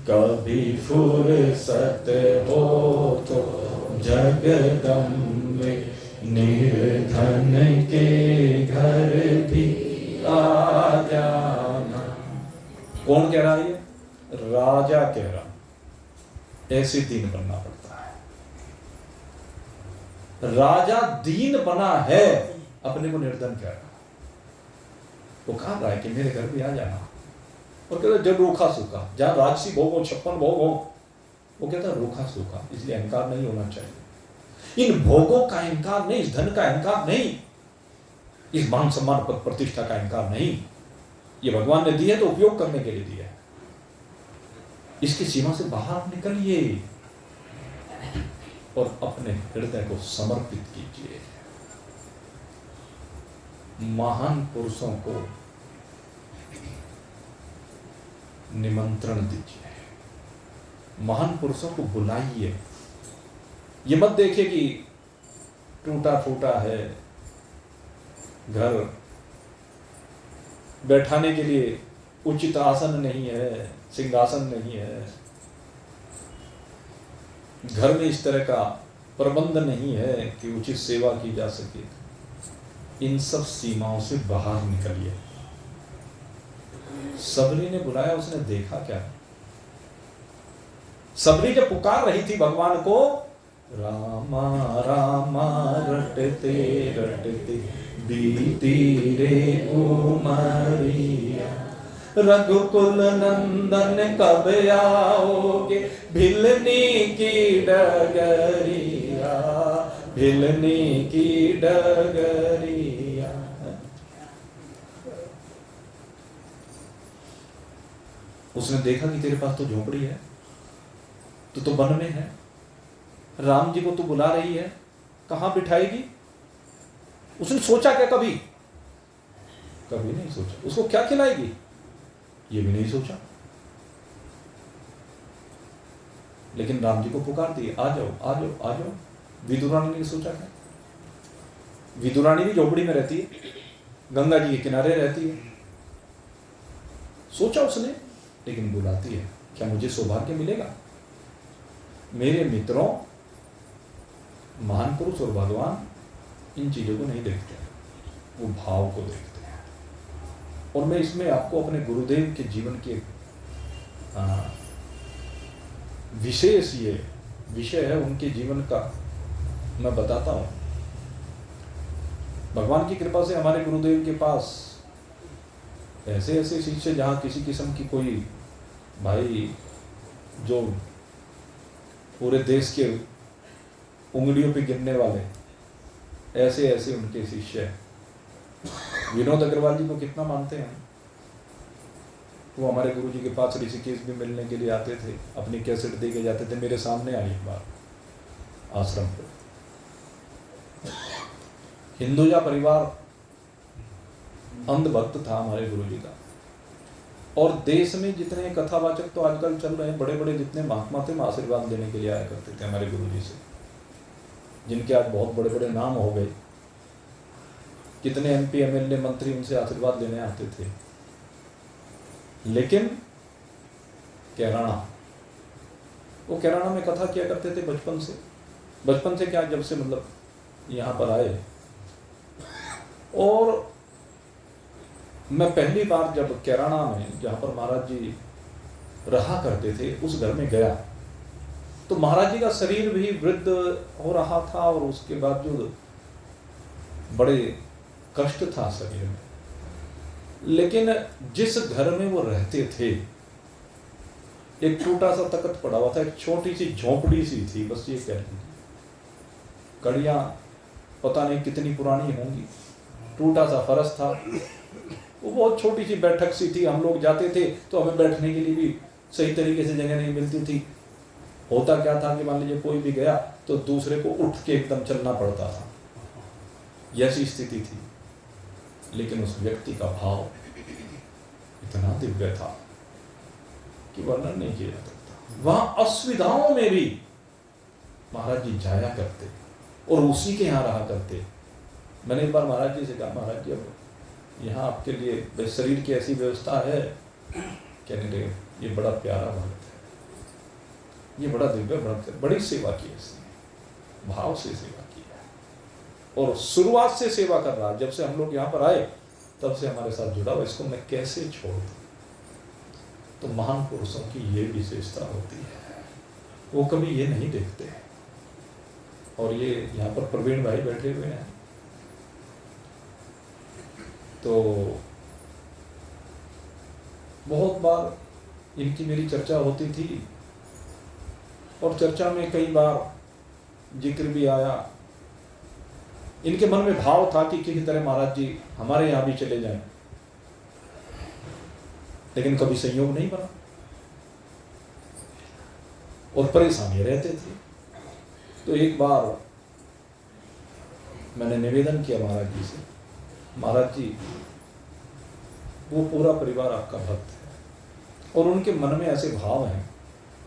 कभी फुर्सत हो तो जगदम्बे निर्धन के घर भी आ जाना। कौन कह रहा है ये? राजा कह रहा। ऐसे दीन बनना पड़ता है। राजा दीन बना है, अपने को निर्धन कह रहा। वो कहा रहा है कि मेरे घर भी आ जाना, और कहता जब रूखा सूखा, जहां राजसी भोग हो, 56 भोग हो, वो कहता रूखा सूखा। इसलिए अहंकार नहीं होना चाहिए। इन भोगों का अहंकार नहीं, इस धन का अहंकार नहीं, इस मान सम्मान पद प्रतिष्ठा का अहंकार नहीं। ये भगवान ने दिया तो उपयोग करने के लिए दिया है। इसकी सीमा से बाहर निकलिए और अपने हृदय को समर्पित कीजिए। महान पुरुषों को निमंत्रण दीजिए, महान पुरुषों को बुलाइए। ये मत देखिए कि टूटा फूटा है घर, बैठाने के लिए उचित आसन नहीं है, सिंहासन नहीं है, घर में इस तरह का प्रबंध नहीं है कि उचित सेवा की जा सके, इन सब सीमाओं से बाहर निकलिए। सबरी ने बुलाया, उसने देखा क्या? सबरी जब पुकार रही थी भगवान को, रामा रामा रटते रटते बीती रे उमरिया, रघुकुल नंदन कब आओगे, भिलनी की डगरिया, भिलनी की डगरिया। उसने देखा कि तेरे पास तो झोपड़ी है, तू तो वन में है, राम जी को तू बुला रही है, कहां बिठाएगी? उसने सोचा क्या कभी? कभी नहीं सोचा। उसको क्या खिलाएगी? ये भी नहीं सोचा। लेकिन राम जी को पुकार दिए, आ जाओ आ जाओ आ जाओ। विदुरानी ने सोचा क्या? विदुरानी भी झोपड़ी में रहती है, गंगा जी के किनारे रहती है। सोचा उसने, लेकिन बुलाती है। क्या मुझे सौभाग्य मिलेगा? मेरे मित्रों, महान पुरुष और भगवान इन चीजों को नहीं देखते, वो भाव को देखते हैं। और मैं इसमें आपको अपने गुरुदेव के जीवन के विशेष ये विषय है, उनके जीवन का मैं बताता हूं। भगवान की कृपा से हमारे गुरुदेव के पास ऐसे ऐसे शिष्य, जहाँ किसी किस्म की कोई भाई जो पूरे देश के उंगलियों पे गिनने वाले, ऐसे ऐसे उनके शिष्य हैं। विनोद अग्रवाल जी को कितना मानते हैं? वो हमारे गुरु जी के पास ऋषिकेश भी मिलने के लिए आते थे, अपनी कैसेट दे के जाते थे। मेरे सामने आई एक बार आश्रम पे। हिंदुजा परिवार अंधभक्त था हमारे गुरु जी का। और देश में जितने कथावाचक तो आजकल चल रहे हैं, बड़े बड़े जितने महात्मा थे, आशीर्वाद लेने के लिए आया करते थे हमारे गुरु जी से, जिनके आज बहुत बड़े बड़े नाम हो गए। कितने एमपी एमएलए मंत्री उनसे आशीर्वाद लेने आते थे। लेकिन कैराना, वो कैराना में कथा किया करते थे बचपन से। बचपन से क्या, जब से मतलब यहाँ पर आए। और मैं पहली बार जब कैराना में, जहाँ पर महाराज जी रहा करते थे, उस घर में गया, तो महाराज जी का शरीर भी वृद्ध हो रहा था और उसके बाद जो बड़े कष्ट था शरीर में। लेकिन जिस घर में वो रहते थे, एक टूटा सा तख्त पड़ा हुआ था, एक छोटी सी झोंपड़ी सी थी, बस ये कह लीजिए। कड़ियाँ पता नहीं कितनी पुरानी होंगी, टूटा सा फर्श था, वो बहुत छोटी सी बैठक सी थी। हम लोग जाते थे तो हमें बैठने के लिए भी सही तरीके से जगह नहीं मिलती थी। होता क्या था कि मान लीजिए कोई भी गया तो दूसरे को उठ के एकदम चलना पड़ता था, ऐसी स्थिति थी। लेकिन उस व्यक्ति का भाव इतना दिव्य था कि वर्णन नहीं किया जा सकता। वहां असुविधाओं में भी महाराज जी जाया करते और उसी के यहाँ रहा करते। मैंने एक बार महाराज जी से कहा, महाराज जी अब यहाँ आपके लिए शरीर की ऐसी व्यवस्था है? कहने लगे, ये बड़ा प्यारा भक्त है, ये बड़ा दिव्य भक्त है, बड़ी सेवा की है इसने, भाव से सेवा की है और शुरुआत से सेवा कर रहा। जब से हम लोग यहाँ पर आए तब से हमारे साथ जुड़ा हुआ, इसको मैं कैसे छोड़ दूँ? तो महान पुरुषों की ये विशेषता होती है, वो कभी ये नहीं देखते। और ये यहाँ पर प्रवीण भाई बैठे हुए हैं, तो बहुत बार इनकी मेरी चर्चा होती थी और चर्चा में कई बार जिक्र भी आया। इनके मन में भाव था कि किसी तरह महाराज जी हमारे यहाँ भी चले जाएं, लेकिन कभी संयोग नहीं बना और परेशानी रहते थे। तो एक बार मैंने निवेदन किया महाराज जी से, महाराज जी वो पूरा परिवार आपका भक्त है और उनके मन में ऐसे भाव हैं,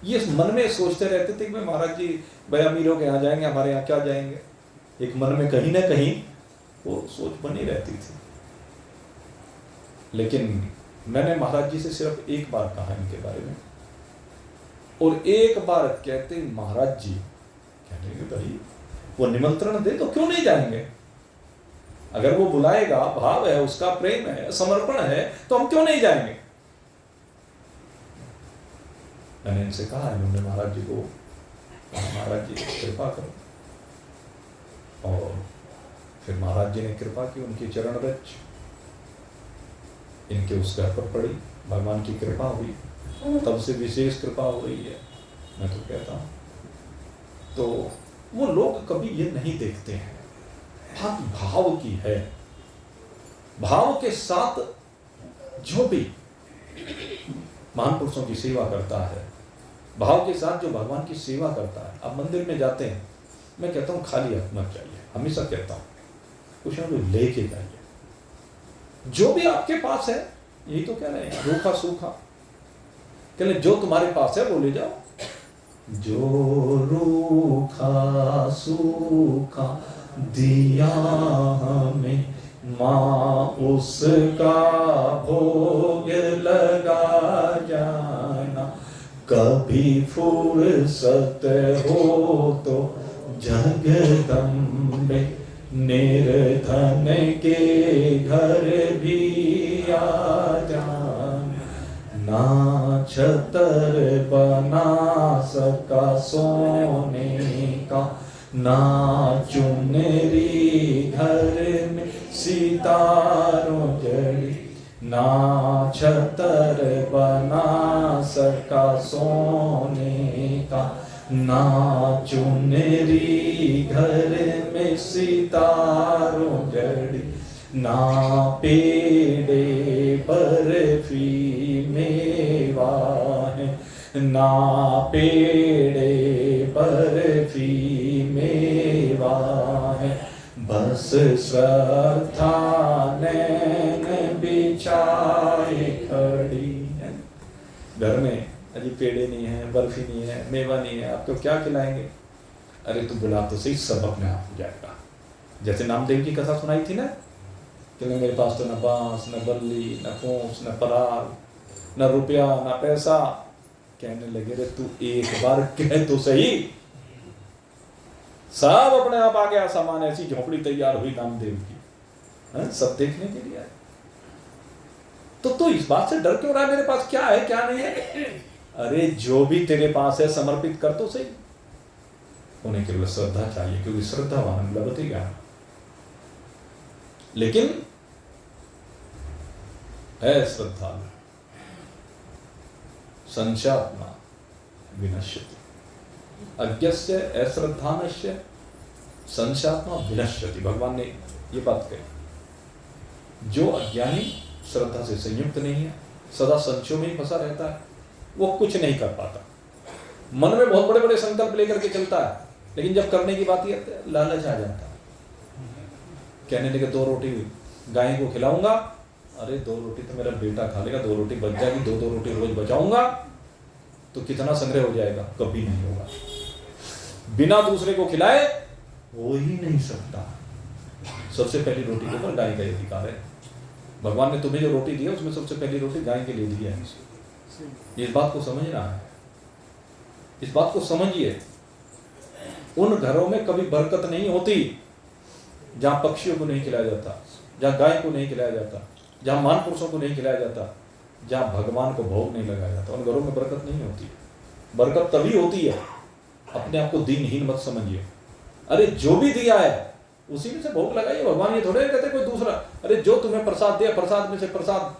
ये मन में सोचते रहते थे कि महाराज जी भाई अमीरों के यहाँ जाएंगे, हमारे यहाँ क्या जाएंगे। एक मन में कहीं ना कहीं वो सोच बनी रहती थी। लेकिन मैंने महाराज जी से सिर्फ एक बार कहा इनके बारे में, और एक बार कहते महाराज जी कहने लगे, भाई वो निमंत्रण दे तो क्यों नहीं जाएंगे? अगर वो बुलाएगा, भाव है उसका, प्रेम है, समर्पण है, तो हम क्यों नहीं जाएंगे? मैंने इनसे कहा, इन्होंने महाराज जी को, महाराज जी कृपा करो, और फिर महाराज जी ने कृपा की, उनकी चरण रज इनके उस घर पर पड़ी, भगवान की कृपा हुई, तब से विशेष कृपा हो रही है, मैं तो कहता हूँ। तो वो लोग कभी ये नहीं देखते हैं, बात भाव की है। भाव के साथ जो भी महान पुरुषों की सेवा करता है, भाव के साथ जो भगवान की सेवा करता है, आप मंदिर में जाते हैं, मैं कहता हूँ खाली हाथ मत जाइए, हमेशा कहता हूँ कुछ ना कुछ लेके जाइए, जो भी आपके पास है, यही तो कह रहे हैं, रूखा सूखा, कह रहे जो तुम्हारे पास है वो ले जाओ। जो रूखा सूखा दिया हमें, माँ उसका भोग लगा जाना, कभी फुर्सत हो तो जगदम्बे, निर्धन के घर भी आ जाना, ना छतर बना सका सोने का, ना चुनरी घर में सितारों जड़ी, ना छतर बना सका सोने का, ना चुनरी घर में सितारों जड़ी, ना पेड़े बर्फी मेवा है, ना पेड़े बर्फी मेवा है, बस श्रद्धा नैन बिछाए खड़ी है। घर में अजी पेड़े नहीं है, बर्फी नहीं है, मेवा नहीं है, आपको क्या खिलाएंगे? अरे तू बुला तो सही, सब अपने आप हो जाएगा। जैसे नामदेव की कथा सुनाई थी ना, कि मेरे पास तो न बांस, न बल्ली, न पूंछ, न पराग, न रुपया, न पैसा। कहने लगे, रे तू एक बार कह तो सही, सब अपने आप आ गया सामान, ऐसी झोपड़ी तैयार हुई नामदेव की, सब देखने के लिए। तो इस बात से डर क्यों रहा है, मेरे पास क्या है क्या नहीं है? अरे जो भी तेरे पास है समर्पित कर तो सही। उन्हें केवल श्रद्धा चाहिए, क्योंकि श्रद्धावान लभते ज्ञान। लेकिन है श्रद्धा संशात्मा विनश्यति, अज्ञस्य अश्रद्धानस्य संशात्मा विनश्यति। भगवान ने ये बात कही। जो अज्ञानी श्रद्धा से संयुक्त नहीं है, सदा संशयों में ही फंसा रहता है, वो कुछ नहीं कर पाता। मन में बहुत बड़े बड़े संकल्प लेकर के चलता है, लेकिन जब करने की बात आती है लालच आ जाता है। कहने लगे 2 रोटी गाय को खिलाऊंगा, अरे 2 रोटी तो मेरा बेटा खा लेगा, 2 रोटी बच जाएगी, 2-2 रोटी रोज बचाऊंगा तो कितना संग्रह हो जाएगा? कभी नहीं होगा। बिना दूसरे को खिलाए हो ही नहीं सकता। सबसे पहली रोटी के ऊपर गाय का अधिकार है। भगवान ने तुम्हें जो रोटी दी है उसमें सबसे पहली रोटी गाय के लिए दी है। इस बात को समझना है, इस बात को समझिए। उन घरों में कभी बरकत नहीं होती जहां पक्षियों को नहीं खिलाया जाता, जहां गाय को नहीं खिलाया जाता, जहां महान पुरुषों को नहीं खिलाया जाता, जहां भगवान को भोग नहीं लगाया जाता। उन घरों में बरकत नहीं होती। बरकत तभी होती है, अपने आप को दीनहीन मत समझिए। अरे जो भी दिया है उसी में से भोग लगाइए। भगवान ये थोड़े कहते कोई दूसरा, अरे जो तुम्हें प्रसाद दिया प्रसाद में से प्रसाद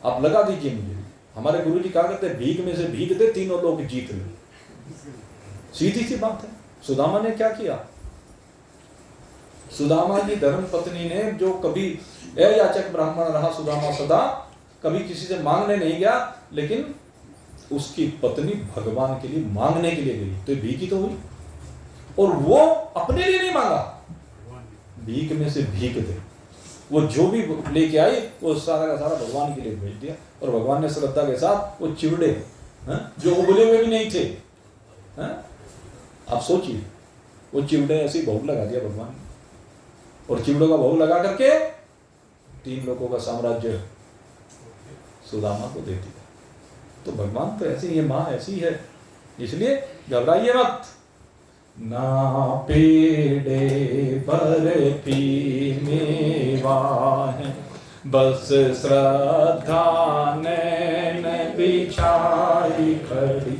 आप लगा दीजिए मुझे। हमारे गुरु जी कहा करते भीख में से भीख दे, तीनों लोग जीत ले। सीधी सी बात है। सुदामा ने क्या किया? सुदामा की धर्म पत्नी ने, जो कभी अयाचक ब्राह्मण रहा सुदामा सदा, कभी किसी से मांगने नहीं गया, लेकिन उसकी पत्नी भगवान के लिए मांगने के लिए गई, तो भीख ही तो हुई। और वो अपने लिए नहीं मांगा, भीख में से भीख दे। वो जो भी लेके आई वो सारा का सारा भगवान के लिए भेज दिया। और भगवान ने श्रद्धा के साथ वो चिवड़े जो उबले हुए भी नहीं थे, आप सोचिए, वो चिवड़े ऐसे ही भोग लगा दिया भगवान ने। और चिवड़ों का भोग लगा करके 3 लोगों का साम्राज्य सुदामा को दे दिया। तो भगवान तो ऐसी, ये माँ ऐसी है, इसलिए घबराइए मत। ना पेड़े बर्फी मेवा है, बस श्रद्धा नैन बिछाई खड़ी,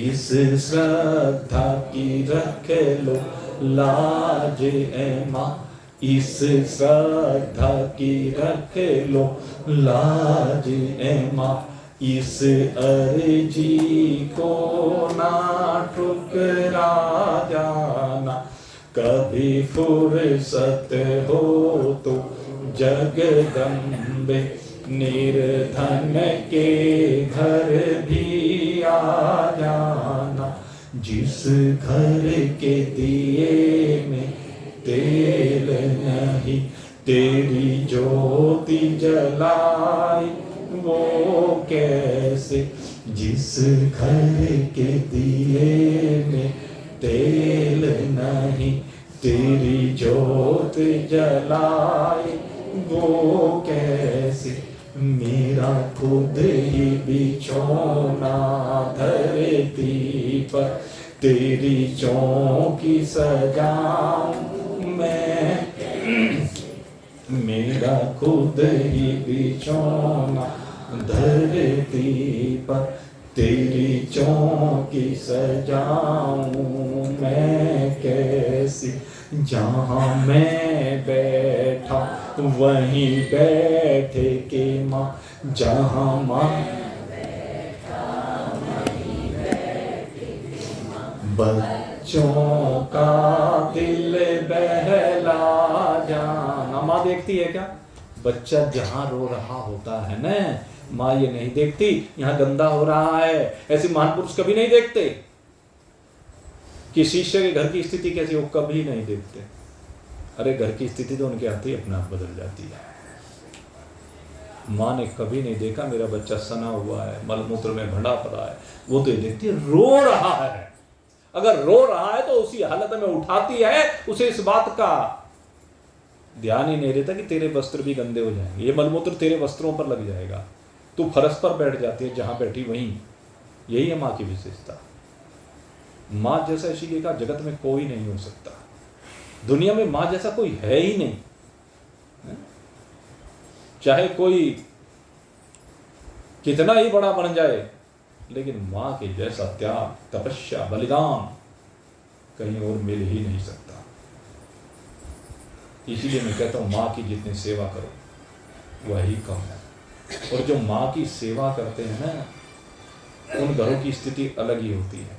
इस श्रद्धा की रख लो लाज ए माँ, इस श्रद्धा की रख लो लाज ए माँ, इस अर्जी को ना ठुकरा जाना, कभी फुर्सत हो तो जगदम्बे, निर्धन के घर भी आ जाना, जिस घर के दिए में तेल नहीं, तेरी ज्योति जलाई वो कैसे, जिस घर के दिए में तेल नहीं, तेरी ज्योत जलाई वो कैसे, मेरा खुद ही बिछोना धरती पर, तेरी चौकी सजाऊं मैं, मेरा खुद ही बिछोना धरती पर, तेरी चौकी सजाऊं मैं कैसी, जहाँ मैं बैठा वहीं बैठे के माँ, जहाँ माँ बच्चों का दिल बहला जाना। माँ देखती है क्या? बच्चा जहाँ रो रहा होता है ना, माँ ये नहीं देखती यहाँ गंदा हो रहा है, ऐसे महापुरुष कभी नहीं देखते कि शिष्य के घर की स्थिति कैसी हो, कभी नहीं देखते। अरे घर की स्थिति तो उनके हाथ ही अपने आप बदल जाती है। माँ ने कभी नहीं देखा मेरा बच्चा सना हुआ है, मलमूत्र में भंडा पड़ा है, वो तो ये देखती है रो रहा है। अगर रो रहा है तो उसी हालत में उठाती है, उसे इस बात का ध्यान ही नहीं रहता कि तेरे वस्त्र भी गंदे हो जाएंगे, ये मलमूत्र तेरे वस्त्रों पर लग जाएगा, तू फरस पर बैठ जाती है, जहां बैठी वहीं। यही है माँ की विशेषता। माँ जैसा इसीलिए कहा जगत में कोई नहीं हो सकता, दुनिया में माँ जैसा कोई है ही नहीं। चाहे कोई कितना ही बड़ा बन जाए, लेकिन माँ के जैसा त्याग, तपस्या, बलिदान कहीं और मिल ही नहीं सकता। इसीलिए मैं कहता हूं माँ की जितनी सेवा करो वही कम है। और जो माँ की सेवा करते हैं ना, उन घरों की स्थिति अलग ही होती है।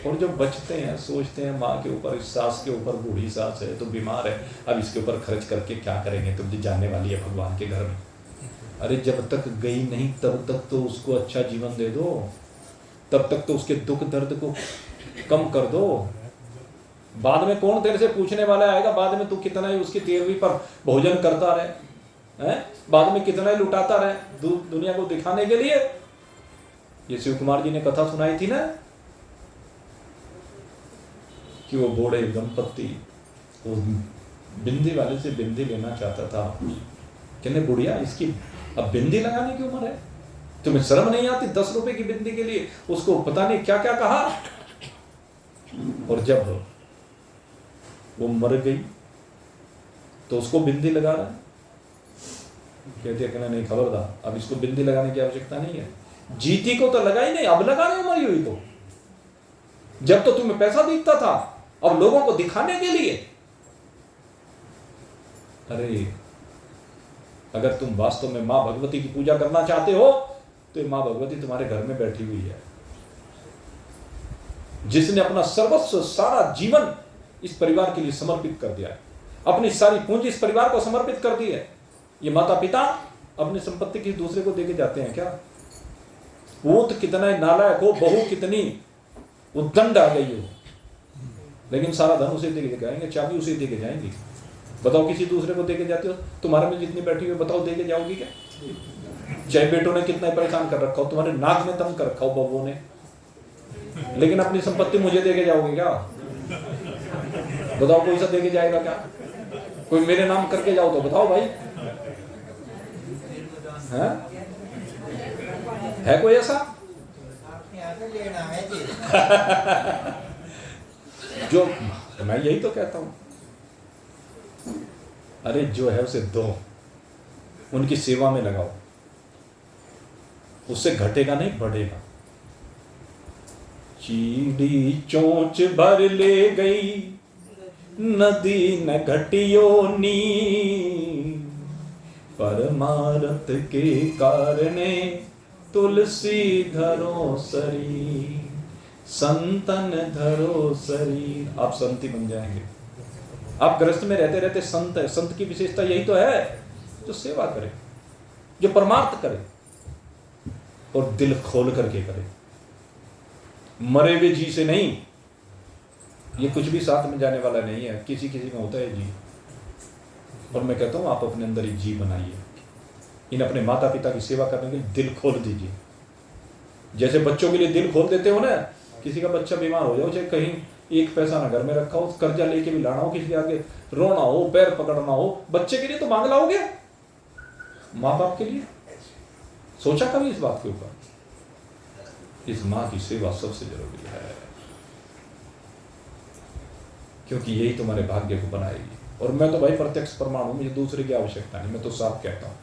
और जो बचते हैं, सोचते हैं माँ के ऊपर, इस सास के ऊपर, बूढ़ी सास है तो बीमार है, अब इसके ऊपर खर्च करके क्या करेंगे, तुम जाने वाली है भगवान के घर में। अरे जब तक गई नहीं तब तक तो उसको अच्छा जीवन दे दो, तब तक तो उसके दुख दर्द को कम कर दो। बाद में कौन तेरे से पूछने वाला आएगा, बाद में तू कितना ही उसकी तेरहवीं पर भोजन करता रहे हैं, बाद में कितना ही लुटाता रहे दुनिया को दिखाने के लिए। ये शिव कुमार जी ने कथा सुनाई थी ना कि वो बूढ़े दंपत्ति वो बिंदी वाले से बिंदी लेना चाहता था। कहने बुढ़िया इसकी अब बिंदी लगाने की उम्र है, तुम्हें शर्म नहीं आती 10 रुपए की बिंदी के लिए? उसको पता नहीं क्या क्या कहा। और जब वो मर गई तो उसको बिंदी लगा रहा है। कहते कहना नहीं, खबरदार, अब इसको बिंदी लगाने की आवश्यकता नहीं है। जीती को तो लगा ही नहीं, अब लगाने मरी हुई को। जब तो तुम्हें पैसा दिखता था, अब लोगों को दिखाने के लिए। अरे अगर तुम वास्तव में मां भगवती की पूजा करना चाहते हो तो ये मां भगवती तुम्हारे घर में बैठी हुई है, जिसने अपना सर्वस्व, सारा जीवन इस परिवार के लिए समर्पित कर दिया है, अपनी सारी पूंजी इस परिवार को समर्पित कर दी है। ये माता पिता अपनी संपत्ति किसी दूसरे को देके जाते हैं क्या? पूत कितना नालायक हो, बहू कितनी उद्दंड आ गई हो, लेकिन सारा धन उसे देके जाएंगे, चाबी उसे देके जाएंगी। बताओ किसी दूसरे को देके जाते हो, तुम्हारे में जितनी बैठी हुई बताओ देके जाओगी क्या? चाहे बेटों ने कितना परेशान कर रखा हो, तुम्हारे नाक में तंग कर रखा हो बबुओं ने, लेकिन अपनी संपत्ति मुझे देके जाओगे क्या? बताओ कोई सा देके जाएगा क्या? कोई मेरे नाम करके जाओ तो बताओ भाई, है कोई ऐसा? जो मैं यही तो कहता हूं, अरे जो है उसे दो, उनकी सेवा में लगाओ, उससे घटेगा नहीं बढ़ेगा। चीड़ी चोंच भर ले गई नदी न घटियो नी, परमारथ के कारणे तुलसी धरो सरी, संतन धरो शरीर। आप संती बन जाएंगे। आप गृहस्थ में रहते रहते संत है। संत की विशेषता यही तो है, जो सेवा करे, जो परमार्थ करे और दिल खोल करके करे, मरे हुए जी से नहीं। ये कुछ भी साथ में जाने वाला नहीं है, किसी किसी में होता है जी। और मैं कहता हूं आप अपने अंदर ही जी बनाइए। इन अपने माता पिता की सेवा करने के लिए दिल खोल दीजिए। जैसे बच्चों के लिए दिल खोल देते हो ना, किसी का बच्चा बीमार हो जाओ, चाहे कहीं एक पैसा ना घर में रखा हो, कर्जा लेके भी लाना हो, किसी के आगे रोना हो, पैर पकड़ना हो, बच्चे के लिए तो मांग लाओगे, माँ बाप के लिए सोचा कभी इस बात के ऊपर? इस माँ की सेवा सबसे जरूरी है, क्योंकि यही तुम्हारे भाग्य को बनाएगी। और मैं तो भाई प्रत्यक्ष प्रमाण हूं, मुझे दूसरे की आवश्यकता नहीं, मैं तो साफ कहता हूं।